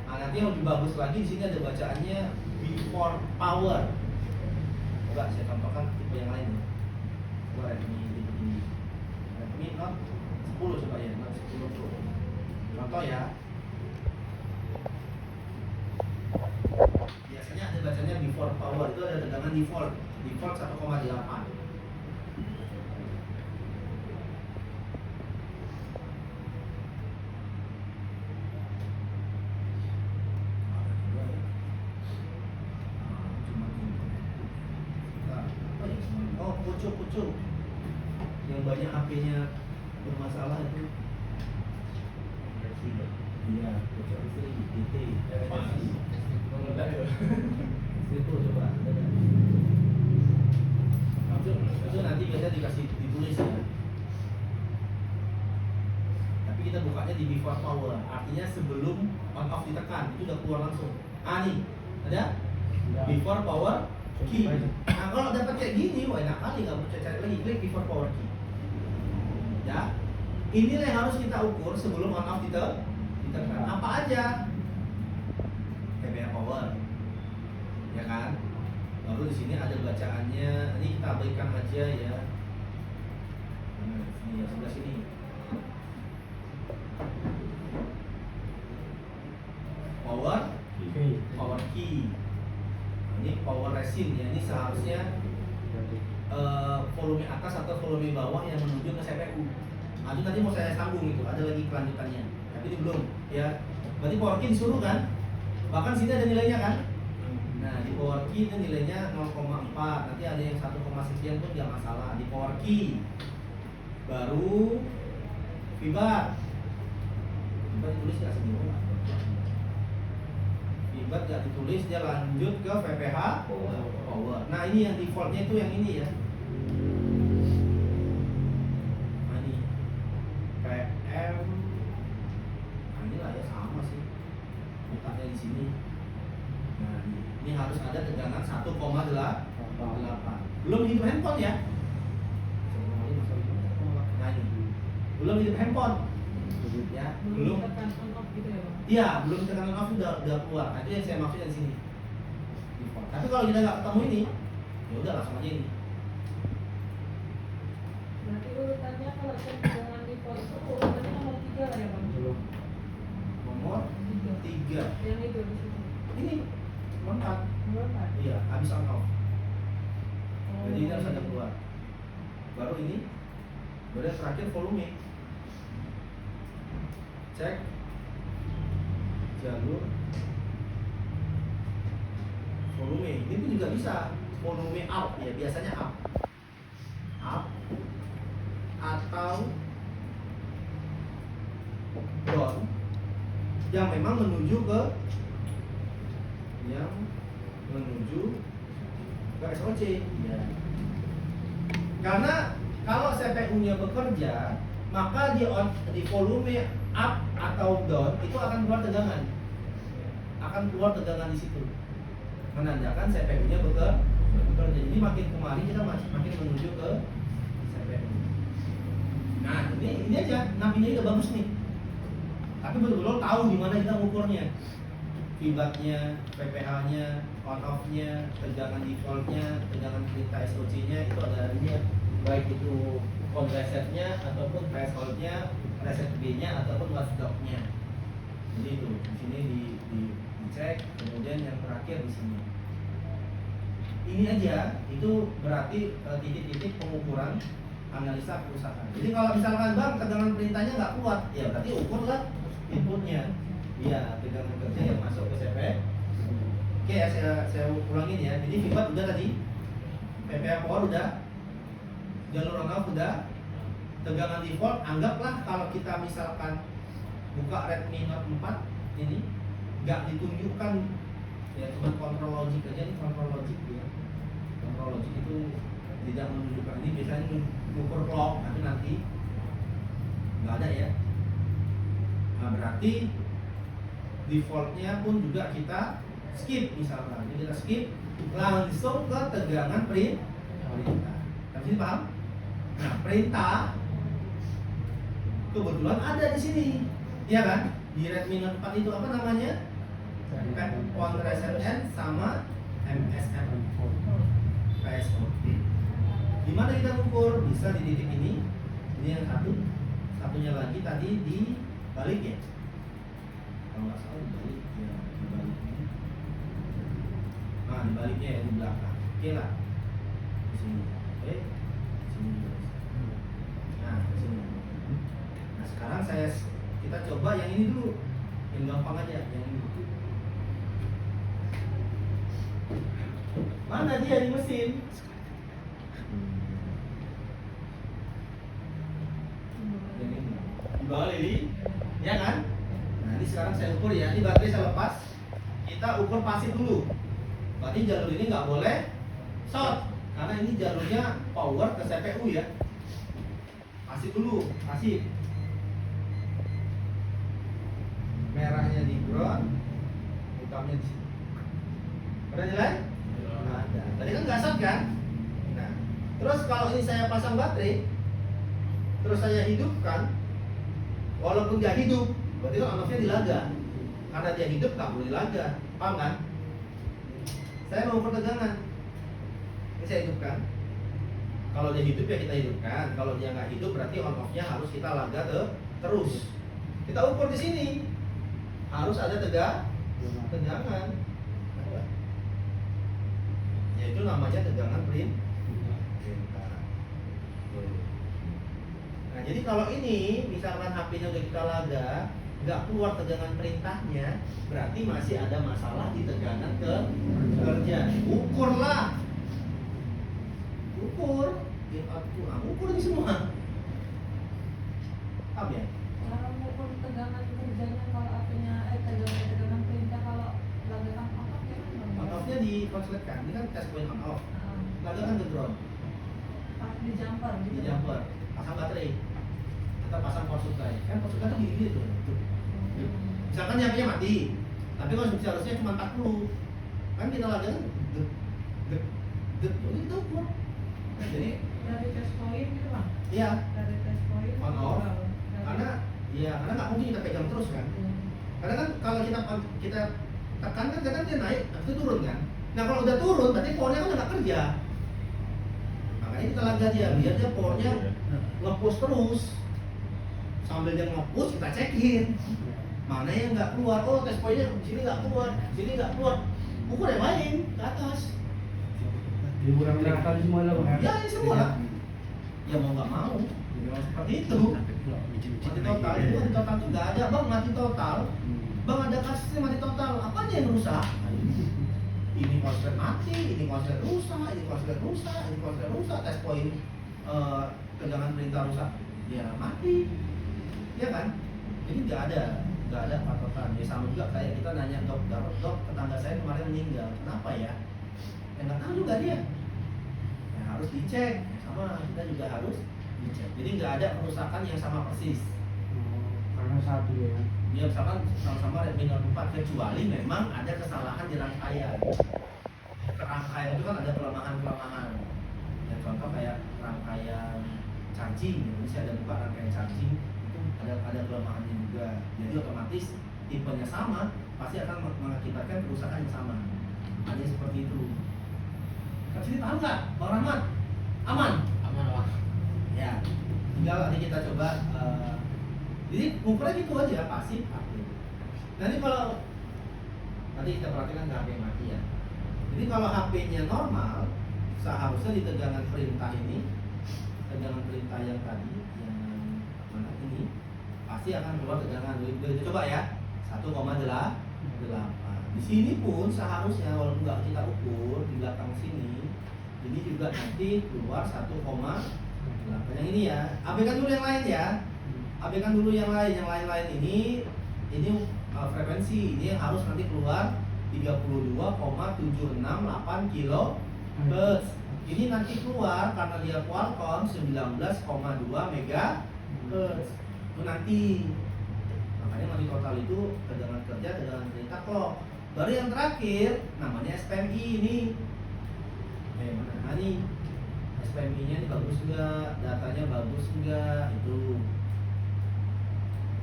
Nah, nanti yang lebih bagus lagi di sini ada bacaannya before power. Coba saya contohkan tipe yang lain ya. Coba Redmi Note 10 coba ya, Note 10 Pro. Contoh ya. Biasanya ada bacanya before power, itu ada tegangan default 1,8. Pucuk yang banyak HP-nya bermasalah itu. Iya, pucuk listrik, itu coba. Itu nanti biasa dikasih ditulis ya. Tapi kita bukanya di before power, artinya sebelum on off ditekan itu udah keluar langsung. Nih, ada before power key. Nah kalau dapat kayak gini, wah enak kali, nggak perlu cari lagi, klik before power key. Ya, inilah yang harus kita ukur sebelum on off ditekan. Apa aja? PPH power, ya kan? Lalu di sini ada bacaannya. Ini kita abaikan aja ya. Sini ya, sebelah sini. Power key. Ini power resin ya, ini seharusnya volume atas atau volume bawah yang menuju ke CPU. Nah, itu tadi mau saya sambung itu, ada lagi kelanjutannya. Tapi ini belum ya. Berarti power key disuruh kan? Bahkan sini ada nilainya kan? Nah, di power key itu nilainya 0,4. Nanti ada yang 1, sekian pun nggak masalah. Di power key baru VBAT. VBAT ditulis nggak sini? VBAT nggak ditulis, dia lanjut ke VPH power. Nah ini yang defaultnya itu yang ini ya. Nah ini PM. Nah inilah ya sama sih. Letaknya di sini. Nah ini harus ada tegangan 1,8. Belum hidup handphone ya. Nah ini belum hidup handphone. Ya, belum tekan on off gitu ya Bang? Iya, belum tekan off udah keluar. Nah, itu yang saya maksud di sini. Tapi kalau kita nggak ketemu ini, ya udah langsung aja ini. Berarti urutannya kalau cek tegangan default itu urutannya nomor 3 lah ya Bang? Nomor 3. Yang itu di situ. Ini lengkap. Nomor 4. Iya, habis on off. Oh, Jadi ini harus ada keluar. Baru ini, baru yang terakhir volume. Cek jalur volume. Ini pun juga bisa volume up ya, biasanya up atau down yang memang menuju ke SOC ya. Karena kalau CPU-nya bekerja, maka di volume up atau down itu akan keluar tegangan. Di situ. Menandakan CPU-nya bekerja. Jadi makin kemari kita makin menuju ke CPU. Nah, ini aja, napinya udah bagus nih. Tapi betul-betul tahu di mana kita ngukurnya. VBAT-nya, PPH-nya, on-off-nya, tegangan default-nya, tegangan perintah SOC-nya itu ada ini, baik itu on reset-nya ataupun threshold-nya, reset B-nya ataupun watchdog-nya. Jadi itu di sini dicek, kemudian yang terakhir di sini. Ini aja itu berarti titik-titik pengukuran analisa kerusakan. Jadi kalau misalkan Bang tegangan perintahnya nggak kuat, ya berarti ukurlah inputnya. Iya, tegangan kerja yang masuk ke CPU. Oke, saya ulangin ya. Jadi VBAT udah tadi, PPH power udah, jalur on off udah, tegangan default, anggaplah kalau kita misalkan buka Redmi Note 4 ini nggak ditunjukkan ya, cuma kontrol logik aja, ini kontrol logik ya. Kontrol logik itu tidak menunjukkan, ini biasanya mengukur clock, tapi nanti nggak ada ya. Nah, berarti defaultnya pun juga kita skip misalkan, ini kita skip langsung ke tegangan perintah. Tapi ini paham? Nah, perintah kebetulan ada di sini, ya kan? Di Redmi Note 4 itu apa namanya? On RSN sama MSM PSO. Gimana kita ukur? Bisa di titik ini yang satu, satunya lagi tadi di balik ya. Kalau nggak salah di balik ya, di balik ini. Nah, di baliknya ya di belakang. Oke lah. Di sini. Oke. Di sini juga bisa. Nah, di sini. Nah, sekarang kita coba yang ini dulu. Yang gampang aja, yang ini. Mana dia di mesin? Yang ini. Di bawah ini, ya kan? Nah, ini sekarang saya ukur ya. Ini baterai saya lepas. Kita ukur pasif dulu. Berarti jalur ini nggak boleh short, karena ini jalurnya power ke CPU ya. Pasif dulu, pasif. Merahnya di ground, hitamnya di sini. Ada nilai? Ada. Tadi kan nggak short kan? Nah, terus kalau ini saya pasang baterai, terus saya hidupkan, walaupun dia hidup, berarti kan on-off-nya dilaga. Karena dia hidup nggak boleh dilaga, paham kan? Saya mau pertegangan, ini saya hidupkan. Kalau dia hidup ya kita hidupkan. Kalau dia nggak hidup berarti on-off-nya harus kita laga terus. Kita ukur di sini, harus ada tegangan. Yaitu namanya tegangan perintah. Nah, jadi kalau ini misalkan HP-nya udah kita laga, nggak keluar tegangan perintahnya, berarti masih ada masalah di tegangan kerja. Ukurlah, ukur ini semua. Paham ya? Cara mengukur tegangan kerjanya kalau apinya tegangan perintah kalau lagakan apa ya? On-off-nya dikonsletkan, ini kan test point on-off. Lagakan ke ground, Di jumper gitu. di jumper, pasang baterai, atau pasang power supply. Kan power supply tuh gini-gini tuh. Misalkan HP-nya mati, tapi kalau seharusnya cuma 40, kan kita lagakan kita ukur. Nah, jadi Dari test point gitu bang? iya, Dari test point on off. Karena nggak mungkin kita pegang terus kan. Karena kan kalau kita tekan kan kadang dia naik, habis itu turun kan. Nah kalau udah turun, berarti powernya kan udah nggak kerja. Makanya kita laga dia, biar dia powernya nge-push terus. Sambil dia nge-push, kita cekin mana yang nggak keluar. Oh, test point-nya sini nggak keluar, sini nggak keluar. Ukur yang lain ke atas. Liburan Natal semua lah bang. Ya ini semua. Ya mau nggak mau, memang seperti itu. Mati total, itu mati total tuh nggak ada bang mati total. Bang ada kasusnya mati total, apanya yang rusak? Ini konslet mati, ini konslet rusak, ini konslet rusak, ini konslet rusak, test point tegangan perintah rusak, ya mati, ya kan? Jadi nggak ada patokan. Ya sama juga kayak kita nanya dok, tetangga saya kemarin meninggal, kenapa ya? Ya nggak tahu juga dia. Ya harus dicek, sama kita juga harus dicek. Jadi nggak ada kerusakan yang sama persis. Karena satu ya. Ya misalkan sama-sama Redmi Note 4, kecuali memang ada kesalahan di rangkaian. Rangkaian itu kan ada kelemahan-kelemahan. Ya contoh kayak rangkaian charging, misalnya ada buka rangkaian charging itu ada kelemahannya juga. Jadi otomatis tipenya sama, pasti akan mengakibatkan kerusakan yang sama. Ada yang seperti itu. Kan sini tahu nggak, Bang Rahmat? Aman? Aman bang. Ya, tinggal nanti kita coba. Jadi ukurnya gitu aja, pasif, aktif. Nanti kalau nanti kita perhatikan HP mati ya. Jadi kalau HP-nya normal, seharusnya di tegangan perintah ini, tegangan perintah yang tadi, yang mana ini, pasti akan keluar tegangan. Kita coba ya, 1,8. Di sini pun seharusnya walaupun nggak kita ukur di belakang sini, ini juga nanti keluar 1,8. Nah, yang ini ya, abaikan dulu yang lain ya. Abaikan dulu yang lain ini frekuensi ini yang harus nanti keluar 32,768 kHz. Ini nanti keluar karena dia Qualcomm 19,2 MHz. Itu nanti. Makanya nanti total itu tegangan kerja, tegangan perintah clock. Baru yang terakhir namanya SPMI ini. Mana nih? SPMI-nya ini bagus enggak? Datanya bagus enggak? Itu.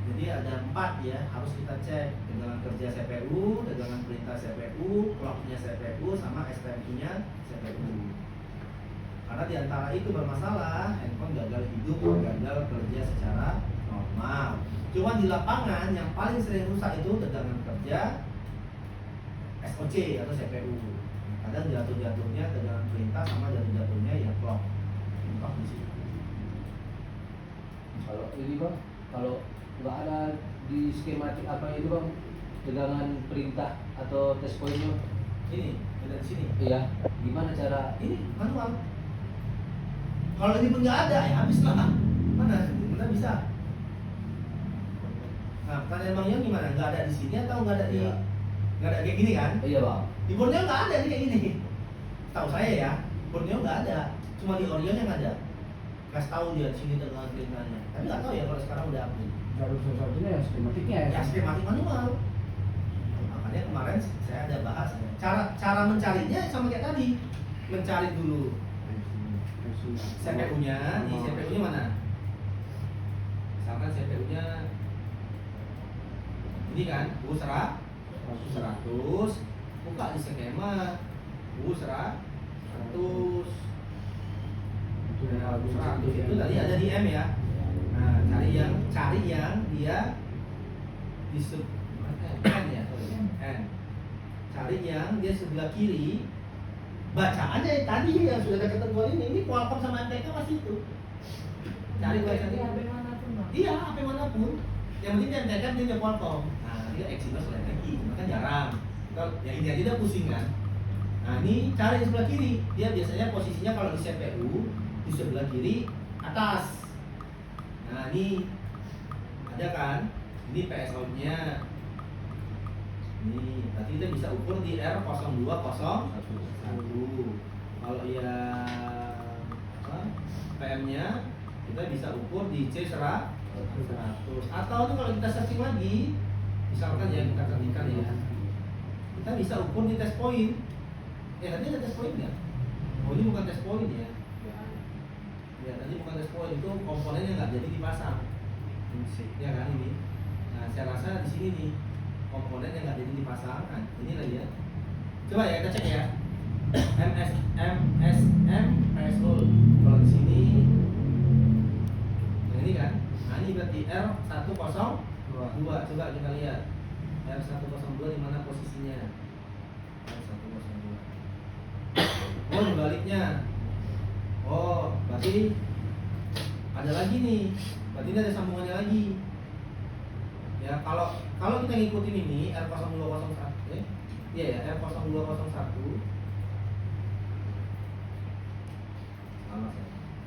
Jadi ada 4 ya, harus kita cek tegangan kerja CPU, tegangan perintah CPU, clock-nya CPU, sama SPMI-nya CPU. Karena di antara itu bermasalah, handphone gagal hidup, gagal kerja secara normal. Cuma di lapangan yang paling sering rusak itu tegangan kerja SOC atau CPU. Kadang jatuh-jatuhnya tegangan perintah sama jatuh-jatuhnya ya clock. Clock di situ. Kalau ini bang, kalau nggak ada di skematik apa itu bang, tegangan perintah atau test point-nya? Ini ada di sini. Iya. Gimana cara? Ini manual. Kalau ini pun nggak ada ya habis lah. Mana bisa? Nah, pertanyaan Bang Yang gimana? Nggak ada di sini atau nggak ada di Iya. nggak ada kayak gini kan? Iya bang. Di Borneo nggak ada nih kayak gini. Tahu saya ya, Borneo nggak ada. Cuma di Orion yang ada. Kasih tahu dia di sini tegangan perintahnya. Tapi nggak tahu ya kalau sekarang udah update. Harus satu-satunya ya skematiknya ya. Ya skematik manual. Makanya kemarin saya ada bahas cara mencarinya sama kayak tadi. Mencari dulu CPU-nya, nih CPU-nya mana? Misalkan CPU-nya ini kan, U100, buka di skema U100. Itu tadi ada di M ya. Nah, cari yang dia di sub N ya, N. Cari yang dia sebelah kiri. Baca aja tadi yang sudah ada ketentuan ini Qualcomm sama MTK pasti itu. Cari baca Di HP manapun bang. Iya, HP manapun. Yang penting dia MTK dia Qualcomm. Nah, dia Exynos lagi, maka jarang. Kalau ya ini aja udah pusing kan. Nah, ini cari di sebelah kiri. Dia biasanya posisinya kalau di CPU di sebelah kiri atas. Nah, ini ada kan? Ini PSO-nya. Ini berarti kita bisa ukur di R0201. Kalau yang PM-nya kita bisa ukur di C100. Atau itu kalau kita searching lagi, misalkan ya kita ketikkan ya, kita bisa ukur di test point. Ya tadi ada test point nggak? Oh ini bukan test point ya. Ya tadi bukan test point, itu komponennya nggak jadi dipasang. Ya kan ini. Nah saya rasa di sini nih komponen yang nggak jadi dipasang. Nah, ini lagi ya. Coba ya kita cek ya. MSM PSO. Kalau di sini yang ini kan. Nah ini berarti R102. Coba kita lihat R102 di mana posisinya. R102. Oh sebaliknya. Oh berarti ada lagi nih. Berarti ini ada sambungannya lagi. Ya kalau kita ngikutin ini R0201 iya ya R0201 salah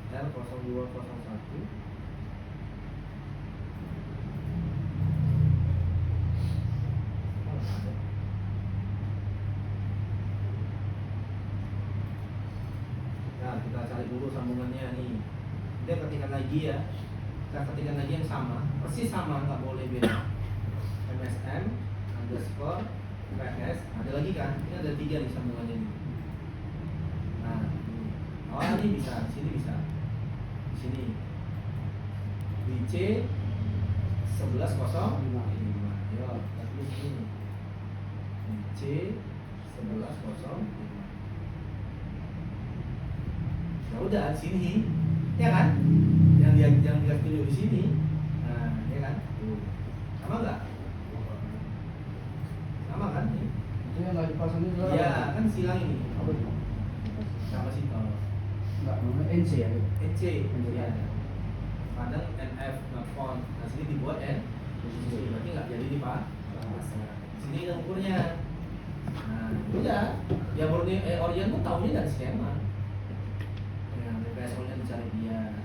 saya R0201 nah kita cari dulu sambungannya nih kita ketikkan lagi ya, kita ketikkan lagi yang sama persis sama, nggak boleh beda. MSM underscore PS ada lagi kan, ini ada 3 nih sambungannya ini. Nah oh ini bisa, di sini bisa, di sini di C 1105 yo tapi di sini di C 1105 ya udah di sini ya kan, yang dia tunjuk di sini. Nah ya kan tuh sama nggak? Sama kan nih? Itu yang nggak dipasang itu. Iya kan silang ini. Apa itu? Sama sih kalau Nggak, namanya NC ya. EC ya. Kadang NF phone. Nah sini dibuat N. Berarti nggak jadi dipasang. Sini yang ukurnya. Nah udah. Ya Orion tuh taunya dari skema. Yang PSO nya dicari dia.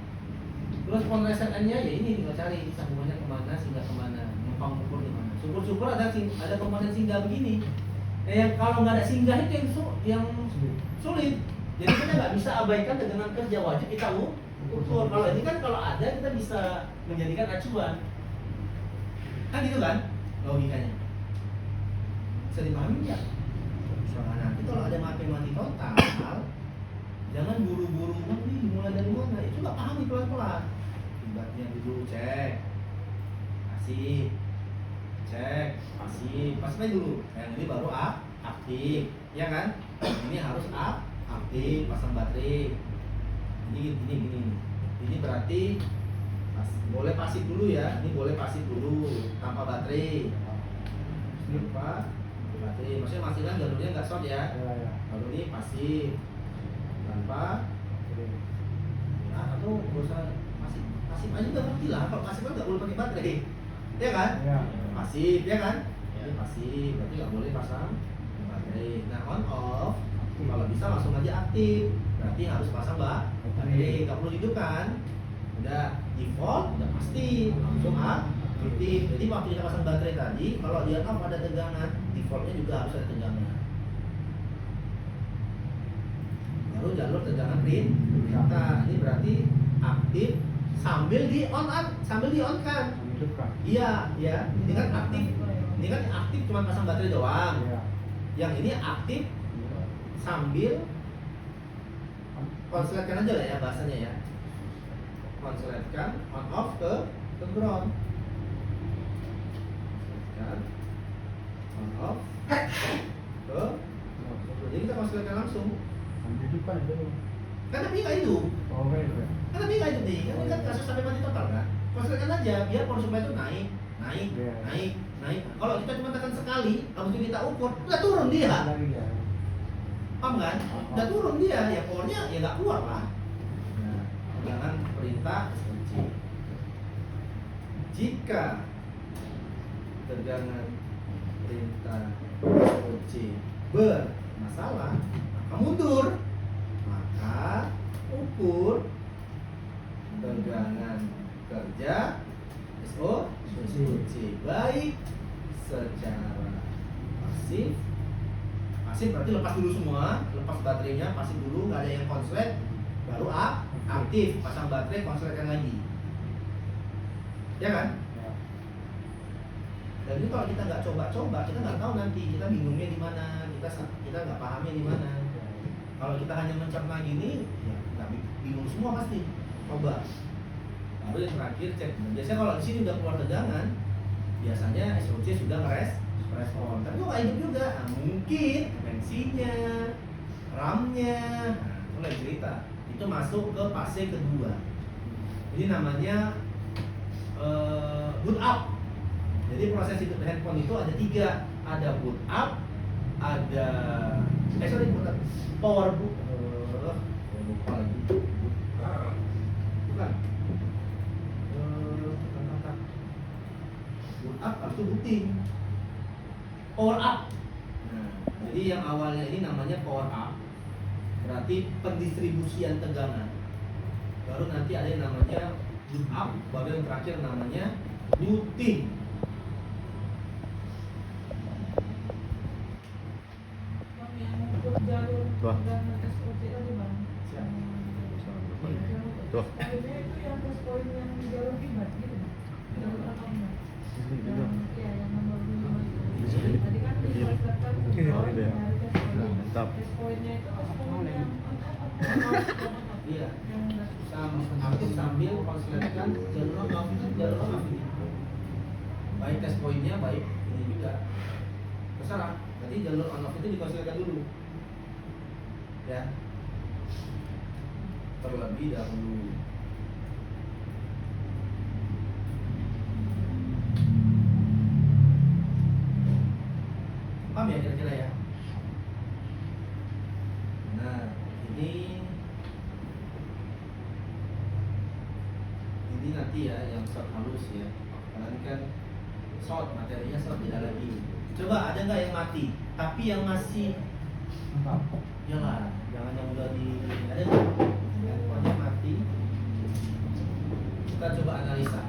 Terus pengeresetannya ya ini tinggal cari sambungannya kemana, singgah kemana, numpang ukur di mana. Syukur-syukur ada komponen singgah begini. Yang kalau nggak ada singgah itu yang sulit. Jadi kita nggak bisa abaikan tegangan kerja, wajib kita ukur. Kalau ini kan kalau ada kita bisa menjadikan acuan. Kan gitu kan logikanya. Bisa dipahami nggak? Nah, nanti kalau ada mati total, jangan buru-buru nanti mulai dari mana. Itu nggak pahami pelan-pelan. Tiba-tiba dulu cek, kasih, cek, kasih, pasang dulu. Yang ini baru aktif, ya kan? Ini harus aktif, pasang baterai. Ini berarti boleh pasif dulu ya. Ini boleh pasif dulu tanpa baterai. Tanpa baterai. Maksudnya masih kan jalurnya nggak short ya. Kalau ini pasif tanpa ya, atau nggak usah pasif aja udah ngerti lah. Kalau pasif kan nggak boleh pakai baterai, ya kan? Ya. Pasif, ya kan? Ini pasif, berarti nggak boleh pasang baterai. Nah on off kalau bisa langsung aja aktif, berarti harus pasang baterai. Nggak perlu hidupkan, udah default, udah pasti langsung aktif. Jadi waktu kita pasang baterai tadi, kalau dia off ada tegangan, defaultnya juga harus ada tegangan. Baru jalur tegangan perintah. Ini berarti aktif sambil di on kan? Iya, ya. Ini kan aktif. Ini kan aktif cuma pasang baterai doang. Yang ini aktif sambil konsletkan aja lah ya bahasanya ya. Konsletkan on off ke ground. Konsletkan on off ke. Jadi kita konsletkan langsung. Kan tapi nggak hidup. Kan tapi nggak hidup nih. Kan kasus sampai mati total kan. Konsletkan aja biar power supply itu naik. Kalau kita cuma tekan sekali, habis itu kita ukur, udah turun dia. Paham kan? Udah turun dia, ya powernya ya nggak keluar lah. Nah, tegangan perintah SOC. Jika tegangan perintah SOC bermasalah, maka mundur. Maka ukur tegangan kerja SOC baik secara pasif berarti lepas dulu semua, lepas baterainya, pasif dulu, nggak ada yang konslet, baru aktif, pasang baterai, konsletkan lagi, ya kan? Dan itu kalau kita nggak coba-coba, kita nggak tahu nanti, kita bingungnya di mana, kita nggak pahamnya di mana. Kalau kita hanya mencerna gini, ya nggak bingung semua pasti. Coba. Baru yang terakhir cek. Biasanya kalau di sini udah keluar tegangan, biasanya SOC sudah respon. Tapi kok nggak hidup juga? Nah, mungkin tensinya, RAM-nya, mulai cerita. Itu masuk ke fase kedua. Ini namanya boot up. Jadi proses hidup handphone itu ada 3. Ada boot up, ada boot up, power boot. Lupa lagi. Bukan. Boot up atau booting. Power up. Nah, jadi yang awalnya ini namanya power up, berarti pendistribusian tegangan. Baru nanti ada yang namanya boot up, baru yang terakhir namanya booting. Bang, yang untuk jalur Tuh. tegangan SOC tadi bang. Siap. Tuh. Akhirnya itu yang plus poin yang di jalur kibat gitu. Jalur apa enggak? Yang nomor 5 itu. Tadi kan dikonsepkan Mantap. plus poinnya itu plus poin yang Iya. yang enggak Aktif sambil konsletkan jalur on off ini. Baik test pointnya, baik ini juga. Terserah. Jadi jalur on off itu dikonsletkan dulu. Ya. Terlebih dahulu. Paham ya kira-kira ya? Nah, ini nanti ya yang short halus ya. Karena kan short, materinya short tidak lagi. Coba ada nggak yang mati? Tapi yang masih ya lah, jangan yang udah di ada nggak? Handphonenya mati. kita coba analisa.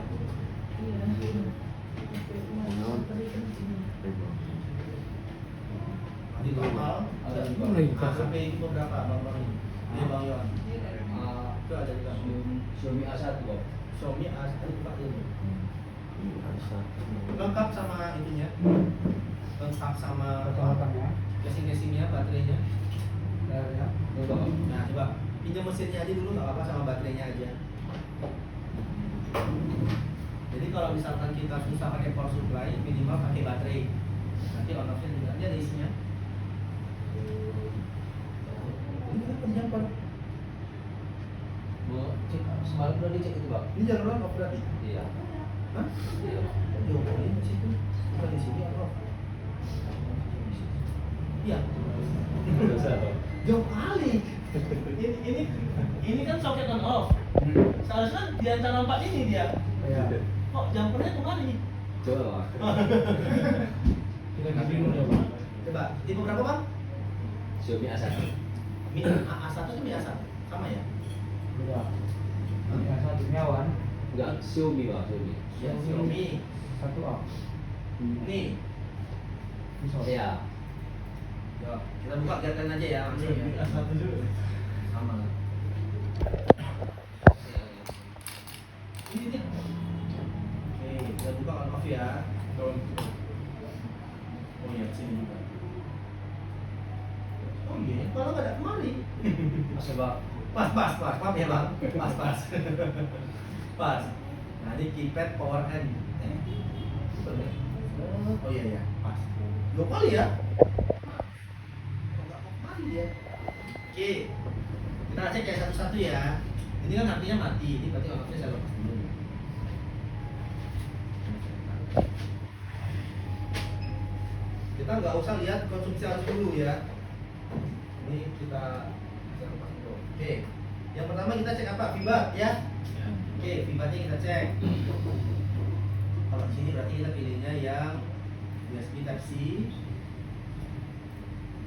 Iya. Di total ada HP itu berapa bang Bang ini? Ini bang Yon. Itu ada juga Xiaomi A1 Bang. Xiaomi A1 Pak dulu. Lengkap sama itunya, lengkap sama Peralatannya. casing-casingnya, baterainya. Ya. Nah coba pinjam mesinnya aja dulu nggak apa-apa, sama baterainya aja. Jadi kalau misalkan kita susah pakai power supply, minimal pakai baterai. Nanti on off-nya juga ini ada isinya. Ini kenapa dijamper? Mau cek semalam udah dicek itu Bang. Ini jangan on off berarti? Iya. Hah? Iya. Oh, ini di situ. Bukan di sini on off. Iya. Jauh kali. Ini kan soket on off. Seharusnya di antara empat ini dia. Ya. Kok jumpernya kemana? Coba. Kita kasih dulu ya, Bang. Coba, tipe berapa bang? Xiaomi A1. Mi A1 itu Mi A1 sama ya? Beda. Yang satu nyawan, Enggak, Xiaomi Bang, Xiaomi. Ya, Xiaomi. satu A. Nih, Bisa. Iya. yuk kita buka gatan aja ya langsung ya. A1 juga. Sama. Ini dia. Oke, kita buka on off ya. Tahun. Oh iya, sini juga. Oh iya, kalau nggak ada kemari. Masa Bang. Pas, maaf ya bang. Pas. Pas. Nah ini keypad power end. Bener. Oh iya, pas. 2 kali ya? Enggak mau kemari dia. Oke, kita cek ya satu-satu ya. Ini kan artinya mati, ini berarti on off-nya saya lepas dulu. Kita nggak usah lihat konsumsi arus dulu ya. Ini kita lepas dulu. Oke, yang pertama kita cek apa? Vibat ya. Oke, vibatnya kita cek. Kalau di sini berarti kita pilihnya yang USB Type C.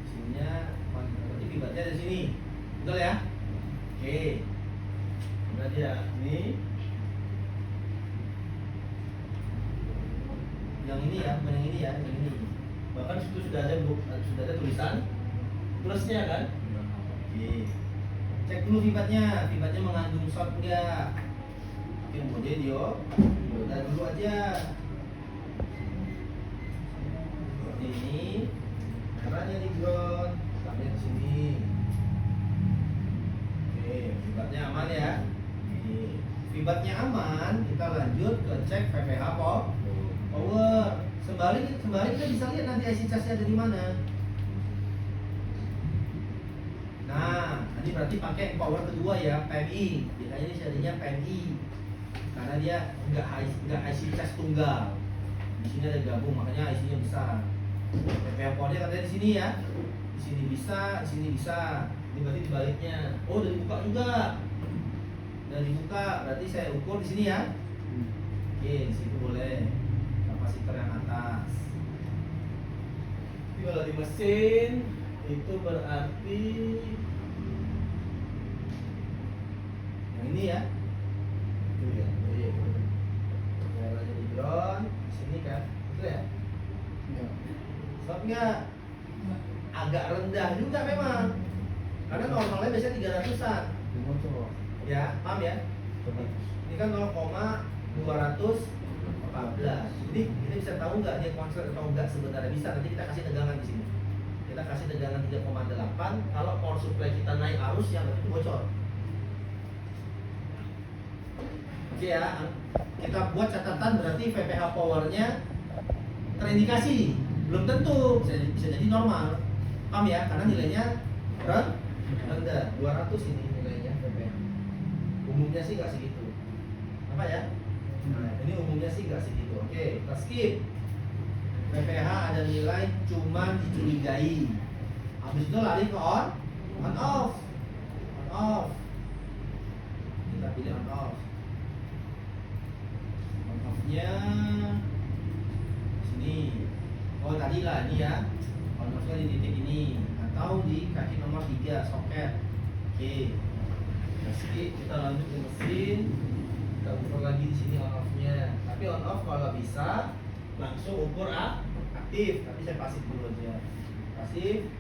Sininya berarti vibatnya di sini, betul ya? Oke, kemudian dia ini, yang ini ya, bukan yang ini ya, yang ini. Bahkan situ sudah ada tulisan plusnya kan? Oke, cek dulu vibatnya mengandung short enggak? Oke, mau jadi udah dulu aja. Seperti ini, merahnya di ground, sampai di sini. Oke, vibatnya aman ya. Oke, vibatnya aman, kita lanjut ke cek PPH power. Sembari kita bisa lihat nanti IC charge-nya ada di mana. Nah, ini berarti pakai power kedua ya, PMI. Biasanya ini serinya PMI. Karena dia enggak IC charge tunggal. Di sini ada gabung, makanya IC-nya besar. PPH powernya katanya di sini ya. Di sini bisa, di sini bisa. Ini berarti dibaliknya. Oh, udah dibuka juga. Udah dibuka, berarti saya ukur di sini ya. Oke, di situ boleh. Kapasitor yang atas. Tapi kalau di mesin itu berarti yang ini ya. Itu ya. Daerahnya di ground, di sini kan. Betul ya? Stopnya agak rendah juga memang. Karena normalnya biasanya 300-an. Ya, paham ya? Ini kan 0,214. Jadi kita bisa tahu nggak dia konslet atau enggak sebenarnya bisa. Nanti kita kasih tegangan di sini. Kita kasih tegangan 3,8. Kalau power supply kita naik arus yang berarti itu bocor. Oke ya, kita buat catatan berarti VPH powernya terindikasi. Belum tentu bisa jadi normal. Paham ya? Karena nilainya rendah. 200 ini nilainya VPH. Umumnya sih nggak segitu. Apa ya? Nah, ini umumnya sih nggak segitu. Oke, kita skip. PPH ada nilai cuman dicurigai. Habis itu lari ke on off. Kita pilih on off. On off-nya sini. Oh, tadi lah ini ya. On off-nya di titik ini atau di kaki nomor 3 soket. Oke. Kita skip, kita lanjut ke mesin. Kita ukur lagi sini on off-nya. Tapi on off kalau bisa langsung ukur aktif. Tapi saya pasif dulu aja. Pasif.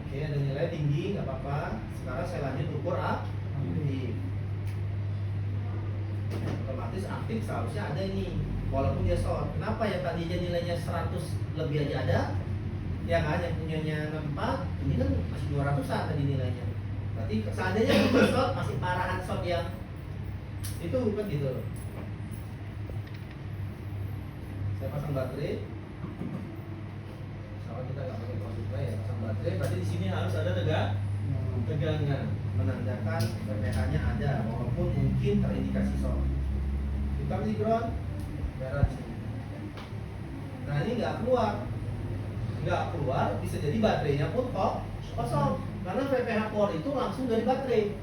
Oke, ada nilai tinggi nggak apa-apa. Sekarang saya lanjut ukur aktif. Otomatis aktif seharusnya ada ini. Walaupun dia short. Kenapa ya tadinya nilainya 100 lebih aja ada? Ya kan, yang punyanya 64, ini kan masih 200-an tadi nilainya. Berarti seandainya itu short, masih parahan short yang itu kan gitu loh. Saya pasang baterai. Sama kita nggak pakai power supply ya, pasang baterai. Berarti di sini harus ada tegangan, menandakan PPH-nya ada, walaupun mungkin terindikasi short. Hitam di ground, merah di sini. Nah ini nggak keluar, bisa jadi baterainya pun kosong. Karena PPH core itu langsung dari baterai.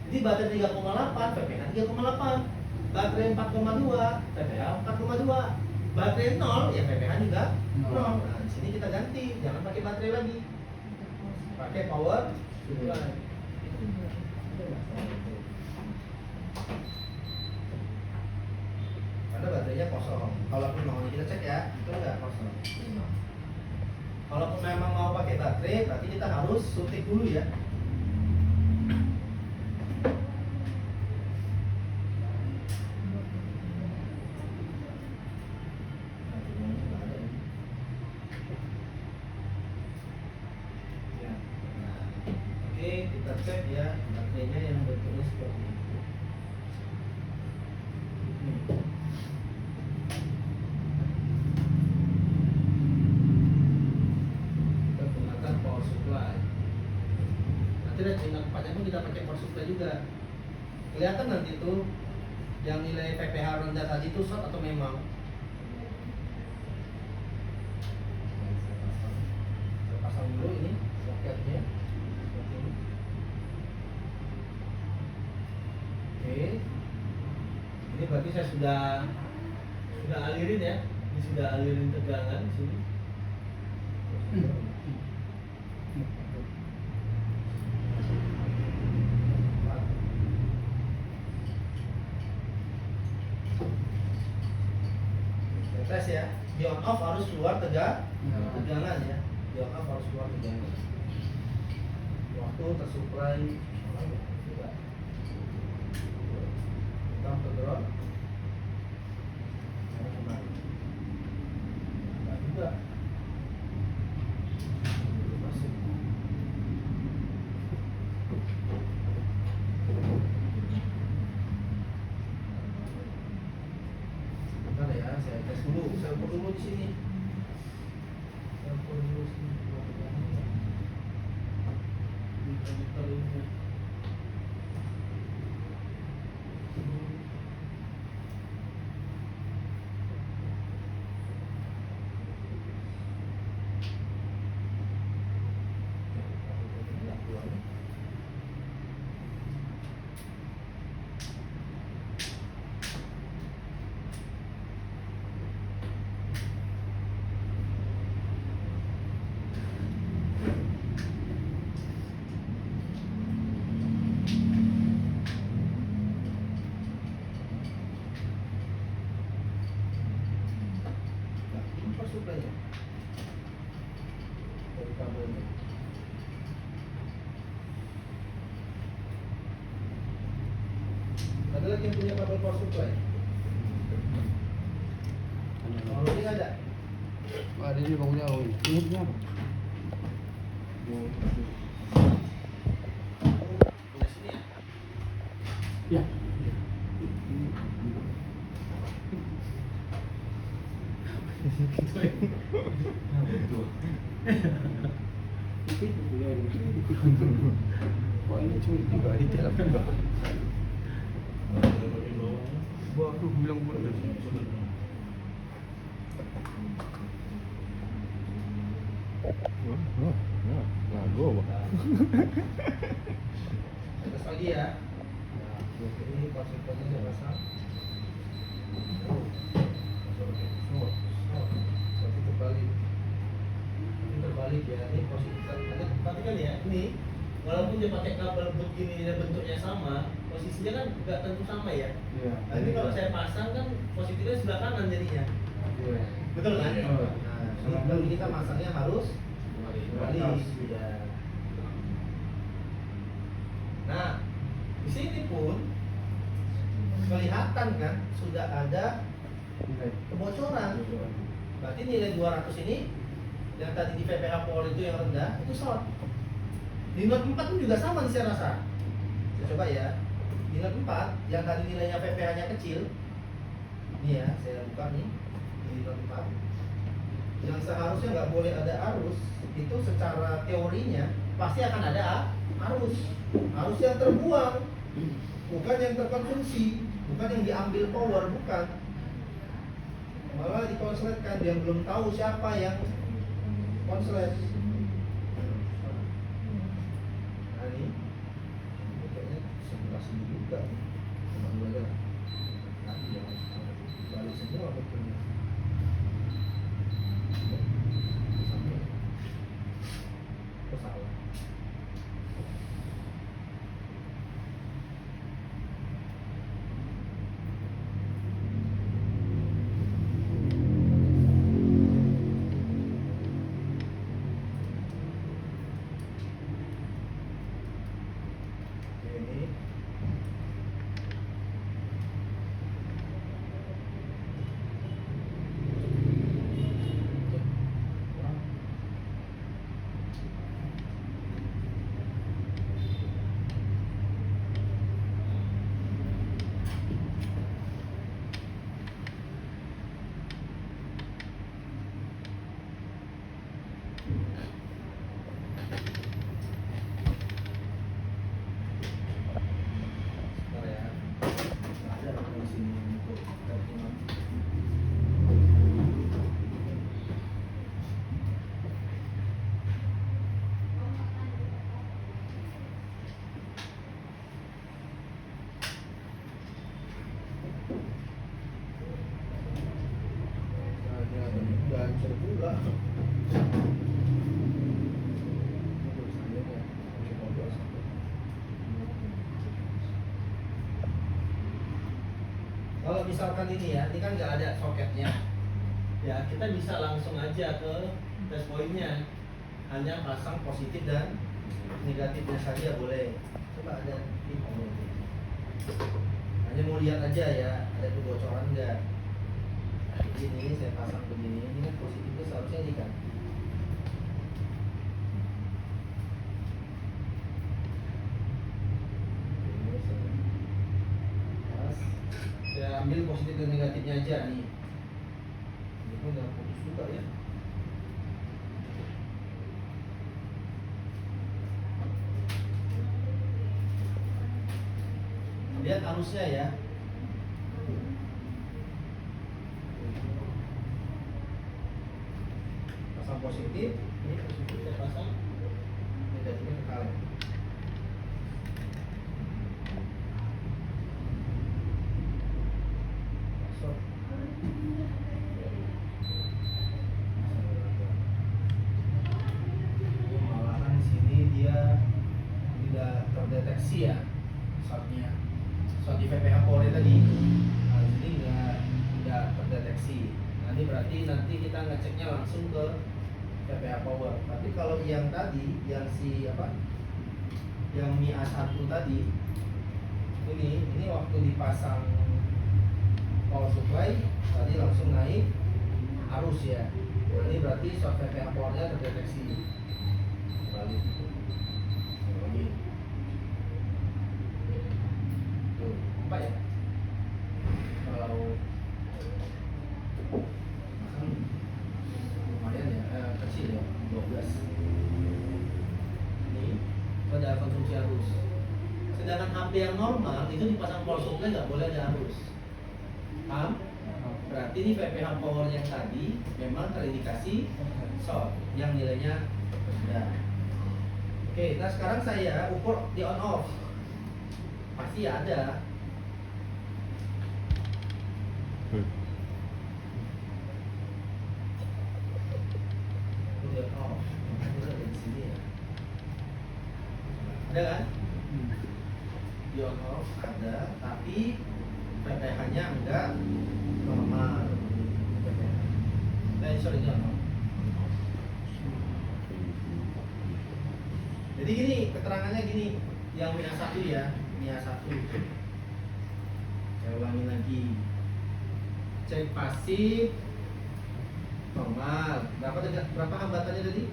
Jadi baterai 3,8, PPH 3,8. Baterai 4,2, PPH 4,2. Baterai 0, ya PPH juga 0. Nah, di sini kita ganti, jangan pakai baterai lagi. Pakai power supply. Karena baterainya kosong. Kalaupun mau kita cek ya, itu enggak kosong. Kalaupun memang mau pakai baterai, berarti kita harus suntik dulu ya. Ya. Nah, oke, kita cek ya baterainya yang bentuknya seperti itu. Nih. Kita gunakan power supply. Nanti dengan tempatnya pun kita pakai power supply juga. Kelihatan nanti tuh yang nilai PPH rendah tadi itu short atau memang. Saya pasang dulu ini soketnya. Seperti ini. Oke. Ini berarti saya sudah alirin ya. Ini sudah alirin tegangan di sini. Tes ya, di on off harus keluar tegangan ya. Di on off harus keluar tegangan. Waktu tersupply juga. Kita ke ground. Enggak juga. Masuk. Bentar ya, saya tes dulu. Saya ukur dulu di sini. Saya ukur dulu sini. Meter ini. Power supply-nya. Dari kabelnya. Ada lagi yang punya kabel power supply? Kalau ini nggak ada. Ada ini bangunnya, ini punya apa? Punya sini ya. Ya. Wah ini curi juga di dalam juga. Waduh, bilang bulan. Lagu apa? Atas lagi ya. Nah, ini power supply-nya saya pasang. Seperti terbalik. Ini terbalik ya. Ini posisi tadi kan ya. Ini walaupun dia pakai kabel begini dan bentuknya sama, posisinya kan nggak tentu sama ya. Iya. Nanti kalau saya pasang kan positifnya sebelah kanan jadinya. Iya. Betul kan? Iya. Nah, berarti kita masangnya harus balik. Ya. Nah, di sini pun kelihatan kan sudah ada Nilai. kebocoran. Berarti nilai 200 ini yang tadi di VPH power itu yang rendah itu short. Di note 4 pun juga sama nih saya rasa. Saya coba ya. Di note 4 yang tadi nilainya VPH-nya kecil. Ini ya, saya buka nih. Di note 4. Yang seharusnya nggak boleh ada arus itu secara teorinya pasti akan ada arus. Arus yang terbuang, bukan yang terkonsumsi, bukan yang diambil power, bukan. Malah dikonsletkan, dia belum tahu siapa yang konslet. Nah ini kayaknya 11 ini juga. Cuma dua aja lah. Nanti ya balik semua betulnya. Sampai. Oh, salah. Ini sebentar ya. Ada di sini untuk perhitungan. Udah hancur pula. Kalau misalkan ini ya, ini kan nggak ada soketnya, ya kita bisa langsung aja ke test pointnya, hanya pasang positif dan negatifnya saja boleh. Coba ada ini, hanya mau lihat aja ya, ada kebocoran nggak. Nah, ini saya pasang begini, ini kan positifnya seharusnya ini kan. Ini saya pas. Saya ambil positif dan negatifnya aja nih. Ini pun udah putus juga ya. Lihat arusnya ya. Pasang positif, ini positif saya pasang, negatifnya ke kalian. Masuk. Malahan di sini dia tidak terdeteksi ya shotnya. Shot di VPH Polri tadi. Nah, di sini nggak terdeteksi. Nah, ini berarti nanti kita ngeceknya langsung ke VPH Power. Tapi kalau yang tadi, yang si apa? Yang Mi A1 tadi, ini waktu dipasang power supply tadi langsung naik arus ya. Nah, ini berarti short VPH powernya terdeteksi. Balik. Lagi. Tuh, apa ya? Kalau lumayan ya, kecil ya, 12. Ini ada konsumsi arus. Sedangkan HP yang normal itu dipasang power supply nggak boleh ada arus. Paham? Berarti ini VPH power yang tadi memang terindikasi short yang nilainya rendah. Oke, nah sekarang saya ukur di on off. Pasti ada. Ini di on off. Ini ada di sini ya. Ada kan? Di on off. tapi PPH-nya enggak normal. Sorry, normal. Jadi gini, keterangannya gini, yang MIA 1 ya, MIA 1. Saya ulangi lagi. Cek pasif normal. Berapa hambatannya tadi?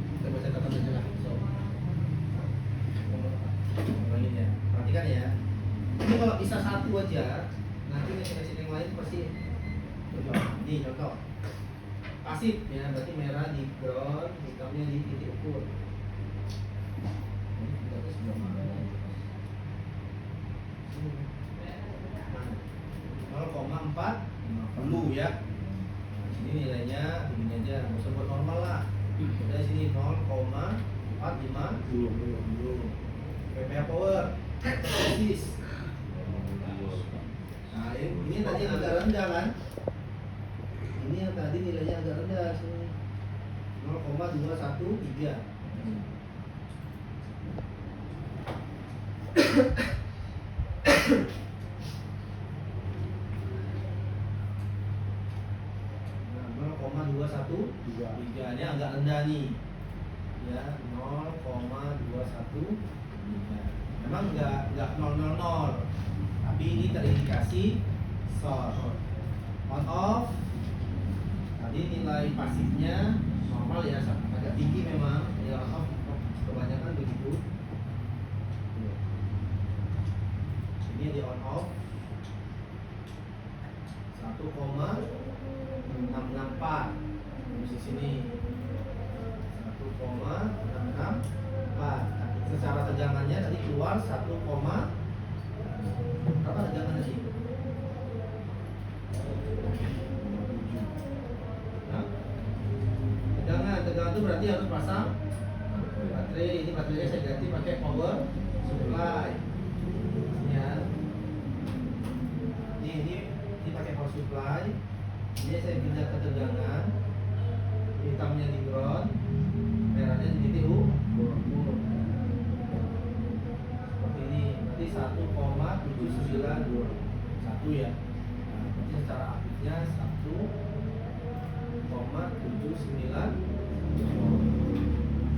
Kita baca catatan aja lah. So. Ulangin ya. Perhatikan ya. Ini kalau bisa 1 aja, nanti mesin yang lain pasti ini contoh. Pasif ya, berarti merah di ground, hitamnya di titik ukur. Ini kita tes sebelah mana? 0,40 ya. Nah, sini nilainya begini aja, nggak usah buat normal lah. Dari sini 0,450. PPH power, basis. Nah, ini tadi yang agak rendah kan? Ini yang tadi nilainya agak rendah sini. 0,213. Nah, 0,213 ini agak rendah nih. Ya, 0,213. Memang enggak 000. Tapi ini terindikasi short. On off. Tadi nilai pasifnya normal ya, agak tinggi memang. Ya, on off kebanyakan begitu. Ini di on off 1,664. Di sini 1,664. Secara tegangannya tadi keluar 1, berapa tegangannya sih? Nah, tegangan itu berarti harus pasang baterai. Ini baterainya saya ganti pakai power supply. Ya. Ini pakai power supply. Ini saya pindah ke tegangan. Hitamnya di ground, merahnya di titik ukur. Seperti ini. Berarti 1,791 ya. Nah, berarti secara aktifnya 1,790.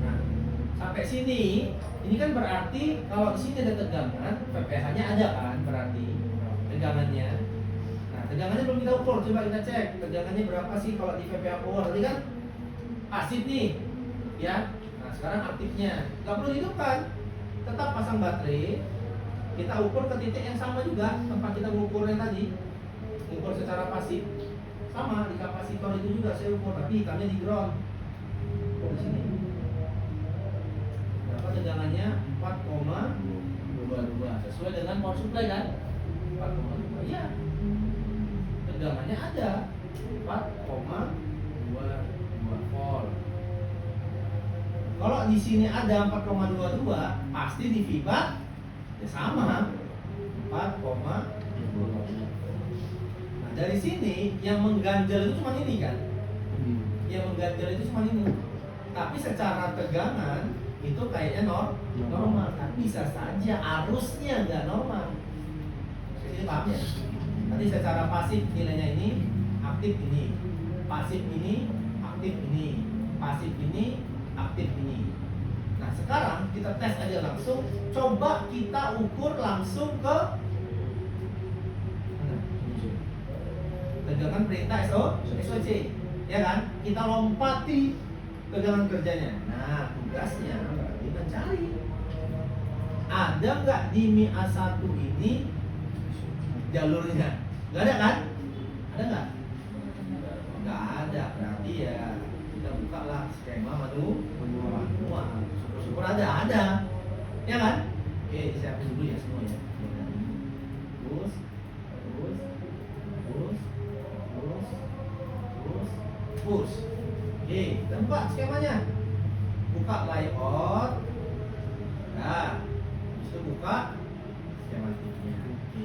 Nah, sampai sini, ini kan berarti kalau di sini ada tegangan, PPH-nya ada kan berarti tegangannya. Nah, tegangannya belum kita ukur, coba kita cek tegangannya berapa sih kalau di PPH power. Tadi kan pasif nih, ya. Nah, sekarang aktifnya, nggak perlu dihidupkan, tetap pasang baterai. Kita ukur ke titik yang sama juga tempat kita mengukurnya tadi, ukur secara pasif. Sama di kapasitor itu juga saya ukur, tapi hitamnya di ground. Ukur di sini. Berapa tegangannya? 4,22 sesuai dengan power supply kan? 4,2 ya. Tegangannya ada 4,22 volt. Kalau di sini ada 4,22, pasti di FIBA ya sama 4,22. Nah, dari sini yang mengganjal itu cuma ini kan? Yang mengganjal itu cuma ini. Tapi secara tegangan itu kayaknya normal, tapi bisa saja arusnya nggak normal. Ini paham ya? Nanti secara pasif nilainya ini, aktif ini, pasif ini, aktif ini, pasif ini, aktif ini. Nah, sekarang kita tes aja langsung. Coba kita ukur langsung ke tegangan perintah SOC, ya kan? Kita lompati tegangan kerjanya. Nah, tugasnya berarti mencari ada nggak di MIA 1 ini jalurnya. Nggak ada kan? Ada nggak? Nggak ada. Berarti ya kita buka lah skema manual. Syukur ada. Ya kan? Oke, disiapin dulu ya semua ya. Push. Oke, tempat skemanya. Buka layout. Nah, bisa buka skematiknya. Oke.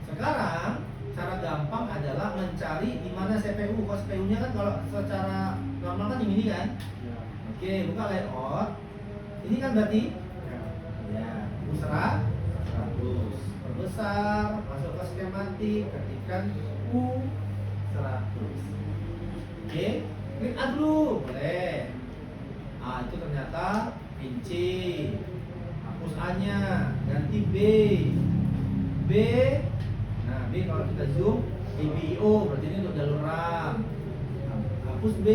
Sekarang cara gampang adalah mencari di mana CPU. Kalau CPU-nya kan kalau secara normal kan ini kan. Oke, buka layout. Ini kan berarti ya, pusara 100. 100. Perbesar, masuk ke skematik, ketikkan U100. Oke, klik A dulu, boleh. Ah, itu ternyata pinci. Hapus A-nya, ganti B. B. Nah, B kalau kita zoom, ABO, berarti ini untuk jalur RAM. Hapus B,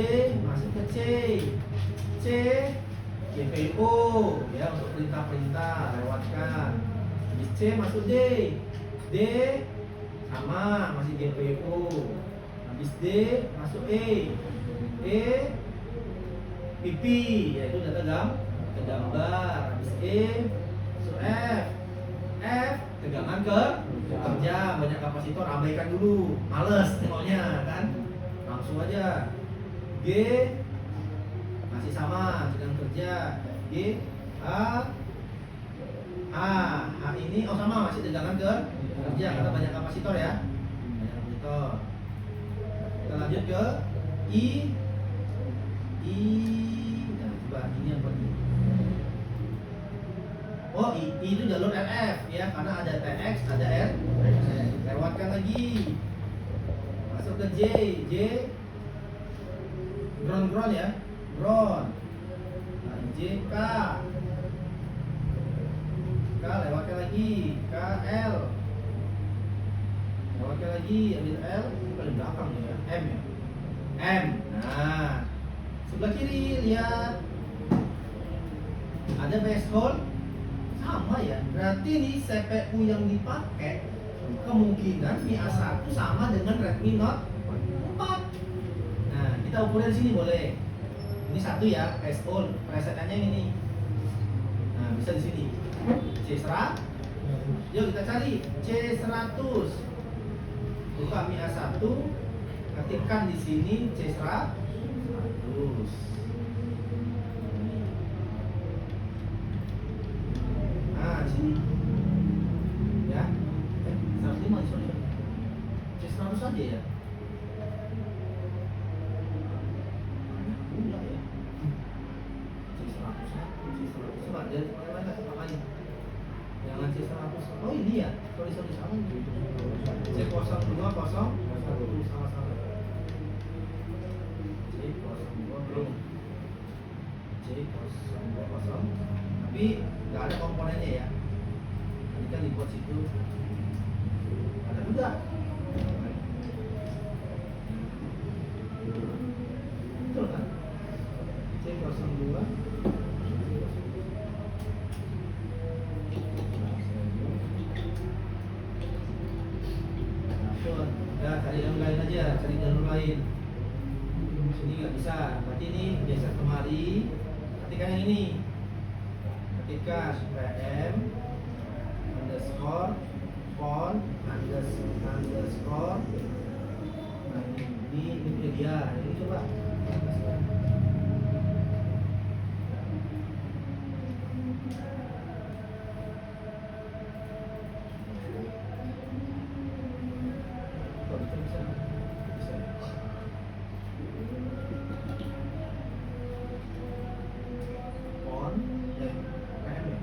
masuk ke C. C, GPO, ya untuk perintah-perintah, lewatkan. Habis C masuk D. D sama, masih GPO. Habis D masuk E. E PP, yaitu data gambar. Habis E masuk F. F tegangan kerja, banyak kapasitor, abaikan dulu, males tengoknya kan, langsung aja. G masih sama, tegangan kerja. G A ini sama, masih tegangan kerja karena banyak kapasitor ya, banyak kapasitor. Kita lanjut ke I. Nah, coba ini apa nih? Oh, I itu jalur RF ya, karena ada TX, ada R. Lewatkan lagi. Masuk ke J. J ground ya. Ground. Nah, J K. K lewatkan lagi. K L. Lewatkan lagi, ambil L paling belakang ya. M ya. M. Nah, sebelah kiri lihat. Ada base hole. Sama ya, berarti nih CPU yang dipakai kemungkinan Mi A1 sama dengan Redmi Note 4. Nah, kita ukurin di sini boleh. Ini satu ya, threshold, presetannya ini. Nah, bisa di sini. C100. Yuk kita cari C100. Buka Mi A1, ketikkan di sini C100. Nah, di sini. Ya. 105, sorry. C100 saja ya. Banyak pula ya. C101, C100. Coba dari mana ngapain? Jangan C100. Oh, ini ya. Sorry sama. C02, 0, sama-sama. C02 belum. C020. Tapi nggak ada komponennya ya. Ini kan dibuat situ. Ada juga. Betul kan? C02. Udah cari yang lain aja, cari jalur lain. Sini nggak bisa, berarti ini geser kemari. Ketikkan yang ini. Ketikkan PM underscore phone underscore. Nah ini dia. Ini coba. Kok bisa? Bisa. On, PM ya.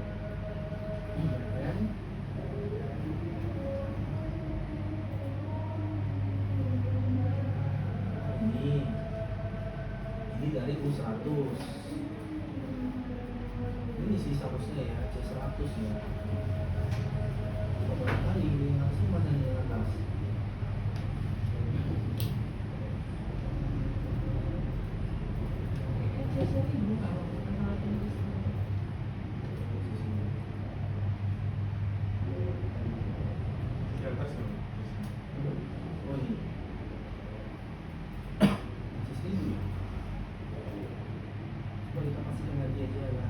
PM. Ini dari U100. Ini sih seharusnya ya, C100 ya. Beberapa kali ini langsung mana yang atas. Di atas tuh. Oh ini. Masih seribu ya? Coba kita pastikan lagi aja lah.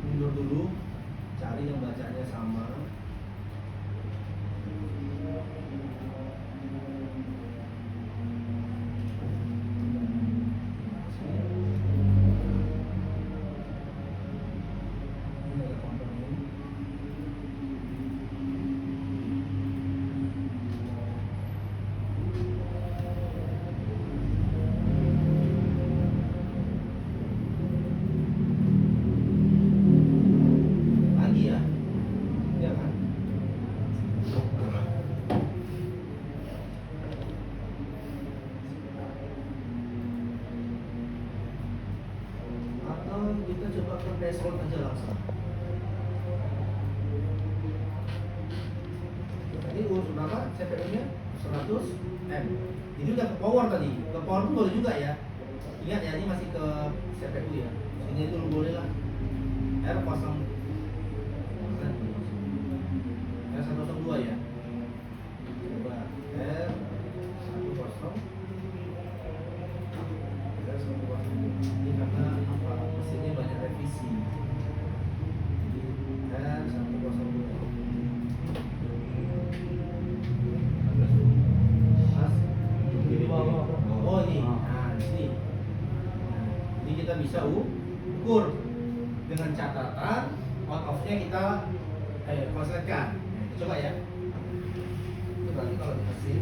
Mundur dulu, cari yang bacanya sama. Ini ada komponen. berapa CPU-nya? 100 M. Jadi udah ke power tadi. Ke power pun boleh juga ya. Ingat ya, ini masih ke CPU ya. Sini dulu boleh lah. R0 R102 ya. Coba R10 ini karena apa? Mesinnya banyak revisi. R102 Di bawah. oh ini, nah di sini. Nah, ini kita bisa ukur dengan catatan on off-nya kita konsletkan. Coba ya. Itu berarti kalau di mesin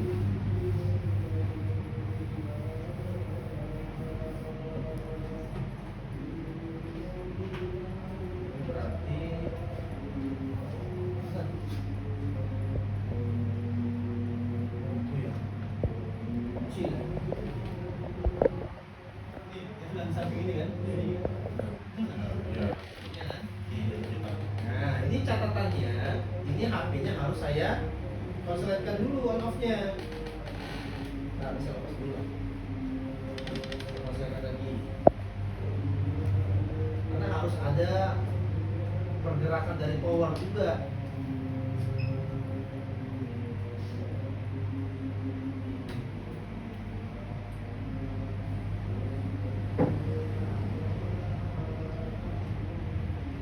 ini berarti itu ya kecil ya. Ini yang di samping ini kan? Nah, ini catatannya, ini HP-nya harus saya konsletkan dulu on off-nya. Nah, bisa lepas dulu. Konsletkan lagi. Karena harus ada pergerakan dari power juga.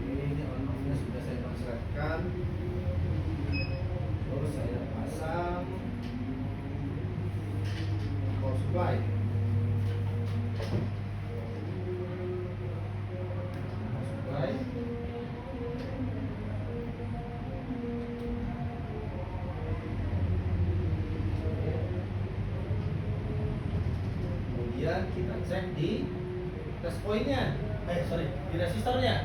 Ini on off-nya sudah saya konsletkan. Terus saya pasang power supply. Power supply. Kemudian kita cek di test point-nya. Di resistornya.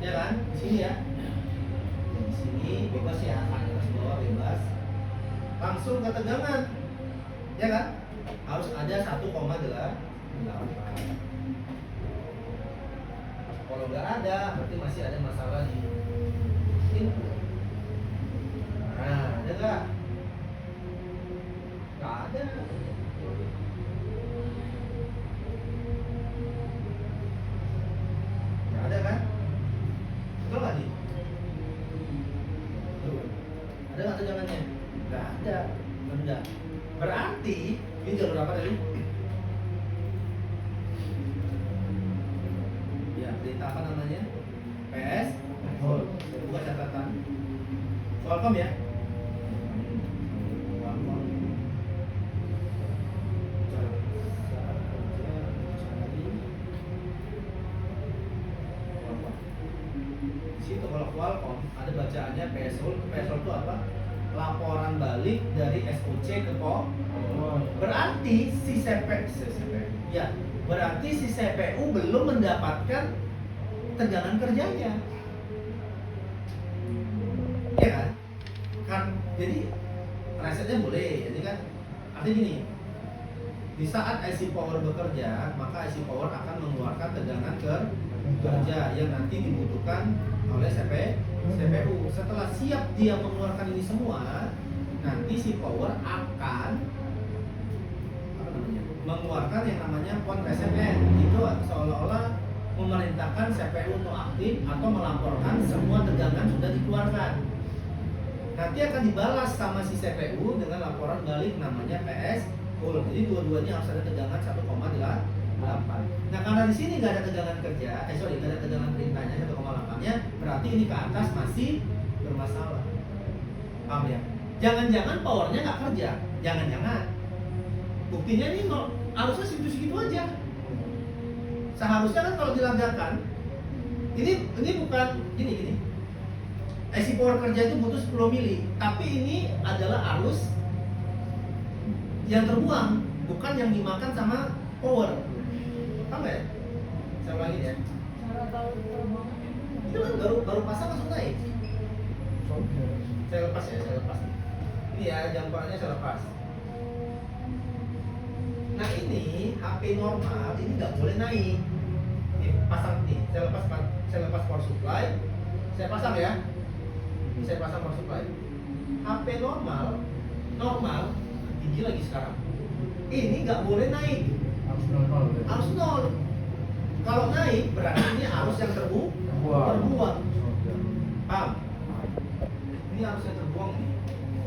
Ya kan? Di sini ya. Di sini bebas ya, atas bawah bebas. Langsung ke tegangan. Ya kan? Harus ada 1,8. Kalau nggak ada, berarti masih ada masalah di input. Nah, ada nggak? Nggak ada. Nggak ada kan? Betul nggak nih? Tuh. Ada nggak tegangannya? Nggak ada. Rendah. Berarti ini jalur apa tadi? Ya, perintah apa namanya? PS. Oh, saya buka catatan. Qualcomm ya? Qualcomm. Di situ kalau Qualcomm ada bacaannya PSO. PSO itu apa? Laporan balik dari SOC ke POM. Berarti si ya, berarti si CPU belum mendapatkan tegangan kerjanya. Ya kan? Kan jadi resetnya boleh, jadi kan artinya gini. Di saat IC power bekerja, maka IC power akan mengeluarkan tegangan kerja yang nanti dibutuhkan oleh CPU. Setelah siap dia mengeluarkan ini semua, nanti si power akan mengeluarkan yang namanya point reset end. Itu seolah-olah memerintahkan CPU untuk aktif atau melaporkan semua tegangan sudah dikeluarkan. Nanti akan dibalas sama si CPU dengan laporan balik namanya PS. Jadi dua-duanya harus ada tegangan 1,8. Nah, karena di sini nggak ada tegangan kerja, nggak ada tegangan perintahnya 1,8-nya, berarti ini ke atas masih bermasalah. Paham ya? Jangan-jangan powernya nggak kerja, jangan-jangan. Buktinya ini harusnya segitu-segitu aja. Seharusnya kan kalau dilanggarkan, ini bukan gini. IC power kerja itu butuh 10 mili, tapi ini adalah arus yang terbuang, bukan yang dimakan sama power. Paham ya? Saya ulangi ya. Cara tahu terbuang Itu kan baru pasang langsung naik. Saya lepas. Ini ya, jangkauannya saya lepas. Nah ini HP normal ini nggak boleh naik. Ini pasang nih, saya lepas power supply. Saya pasang ya. Saya pasang power supply. HP normal tinggi lagi sekarang. Ini nggak boleh naik, Harus nol gitu. harus nol. Kalau naik berarti ini arus yang terbuang. Paham? Ini arus yang terbuang nih.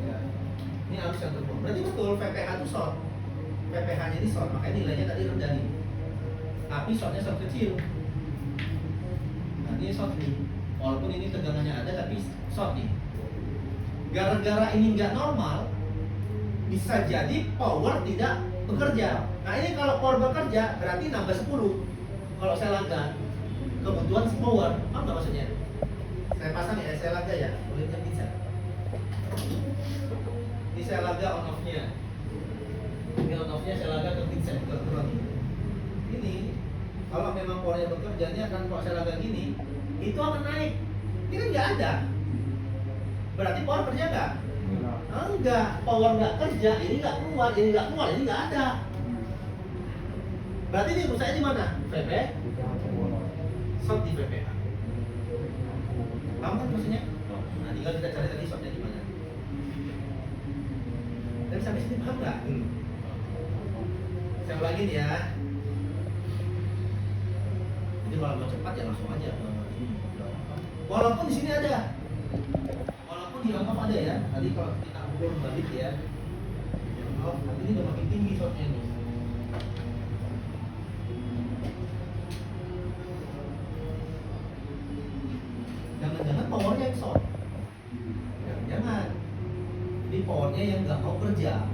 Ya. Ini arus yang terbuang. Berarti betul PPH itu short. PPH-nya ini short, makanya nilainya tadi rendah nih. Tapi shortnya short kecil. Nah, ini short nih. Walaupun ini tegangannya ada tapi short nih. Gara-gara ini nggak normal, bisa jadi power tidak bekerja. Nah ini kalau power bekerja berarti nambah 10. Kalau saya laga kebutuhan power, apa nggak maksudnya? Saya pasang ya, saya laga ya, kulitnya bisa. Ini saya laga on off-nya. Ini on off-nya saya laga ke pixel ke kurang. Ini kalau memang powernya bekerja, ini akan kalau saya laga gini, itu akan naik. Ini kan nggak ada. Berarti power kerja nggak? Enggak, power nggak kerja, ini nggak keluar, ini nggak ada. Berarti ini rusaknya di mana? VP? Short di VPH. Paham kan maksudnya? Nah, tinggal kita cari tadi shortnya di mana. Dan sampai sini paham nggak? Saya ulangi nih ya. Jadi kalau mau cepat ya langsung aja. Walaupun di sini ada. Di on off ada ya, tadi kalau kita ukur balik ya, on off, nanti ini udah makin tinggi shotnya nih. Jangan-jangan powernya yang short. Jangan. Jadi powernya yang nggak mau kerja.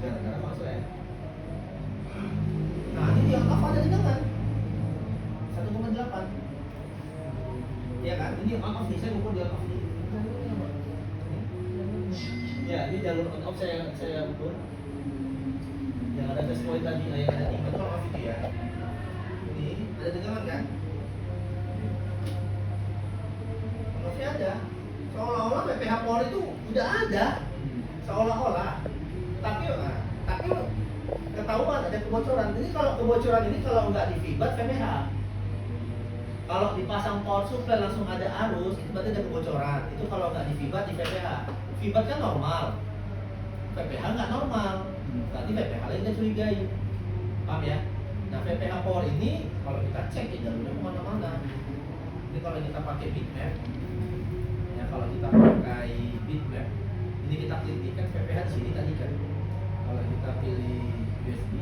Gara-gara masuk ya. Nah ini di on off ada tegangan 1,8. Ya kan, ini on off nih, saya ukur di on off nih. Ya, ini jalur on off saya ukur. Yang ada test point tadi, yang ada di on off itu ya. Ini ada tegangan kan? On off-nya ada. Seolah-olah PPH power itu udah ada. Seolah-olah. Tapi ketahuan ada kebocoran. Ini kalau kebocoran ini kalau nggak di feedback PPH. Kalau dipasang power supply langsung ada arus, itu berarti ada kebocoran. Itu kalau nggak di VBAT, di PPH. VBAT kan normal, PPH nggak normal. Berarti PPH lain kita curigai. Paham ya? Nah PPH power ini kalau kita cek ya jalurnya kemana-mana. Ini kalau kita pakai bitmap, ya kalau kita pakai bitmap, ini kita klik kan PPH di sini tadi kan. Kalau kita pilih USB,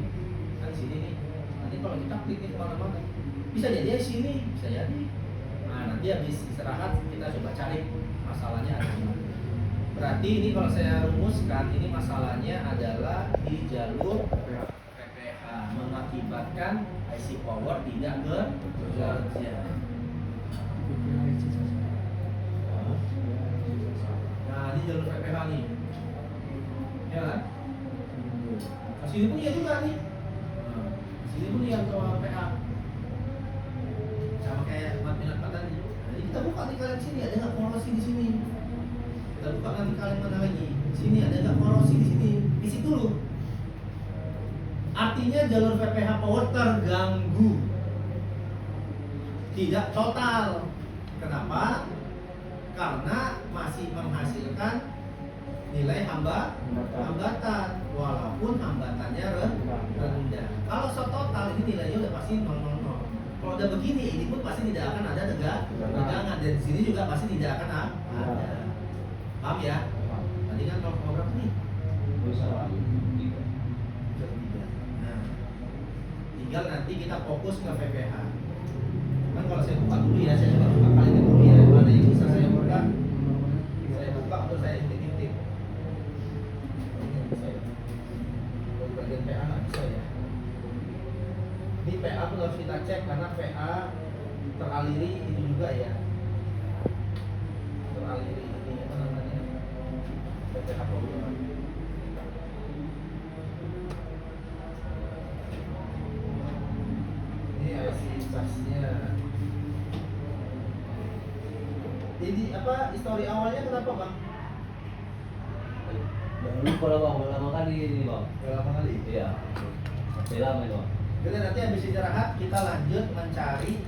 kan di sini nih. Nanti kalau kita klik ini kemana-mana. Bisa jadi di sini, bisa jadi. Nah, nanti habis istirahat kita coba cari masalahnya ada di mana. Berarti ini kalau saya rumuskan, ini masalahnya adalah di jalur PPH mengakibatkan IC power tidak bekerja. Nah, ini jalur PPH nih. Ya kan? Sini pun iya juga nih. Sini pun iya ke PH. Sama kayak minat tadi. Jadi kita buka nih kalian sini ada nggak korosi di sini. Kita buka nanti kalian mana lagi. Sini ada nggak korosi di sini. Isi dulu. Artinya jalur PPH power terganggu. Tidak total. Kenapa? Karena masih menghasilkan nilai hambatan walaupun hambatannya rendah. Kalau total ini nilainya udah pasti 0,00. Kalau udah begini, ini pun pasti tidak akan ada tegangan dan di sini juga pasti tidak akan ada. Paham ya? Tadi kan kalau berapa nih? 3. Nah, tinggal nanti kita fokus ke PPH. Kan kalau saya buka dulu ya, saya coba buka kalian dulu ya. Mana yang bisa saya buka? Saya buka atau saya intip-intip. Kalau bagian PA nggak bisa ya. Ini PA pun harus kita cek karena PA teraliri itu juga ya. Teraliri ini apa namanya? PPH problem. Ini IC charge-nya. Jadi apa histori awalnya kenapa bang? Jangan lupa lah bang, lama kali ini bang. Berapa kali? Iya. Masih lama itu bang. Jadi nanti habis istirahat kita lanjut mencari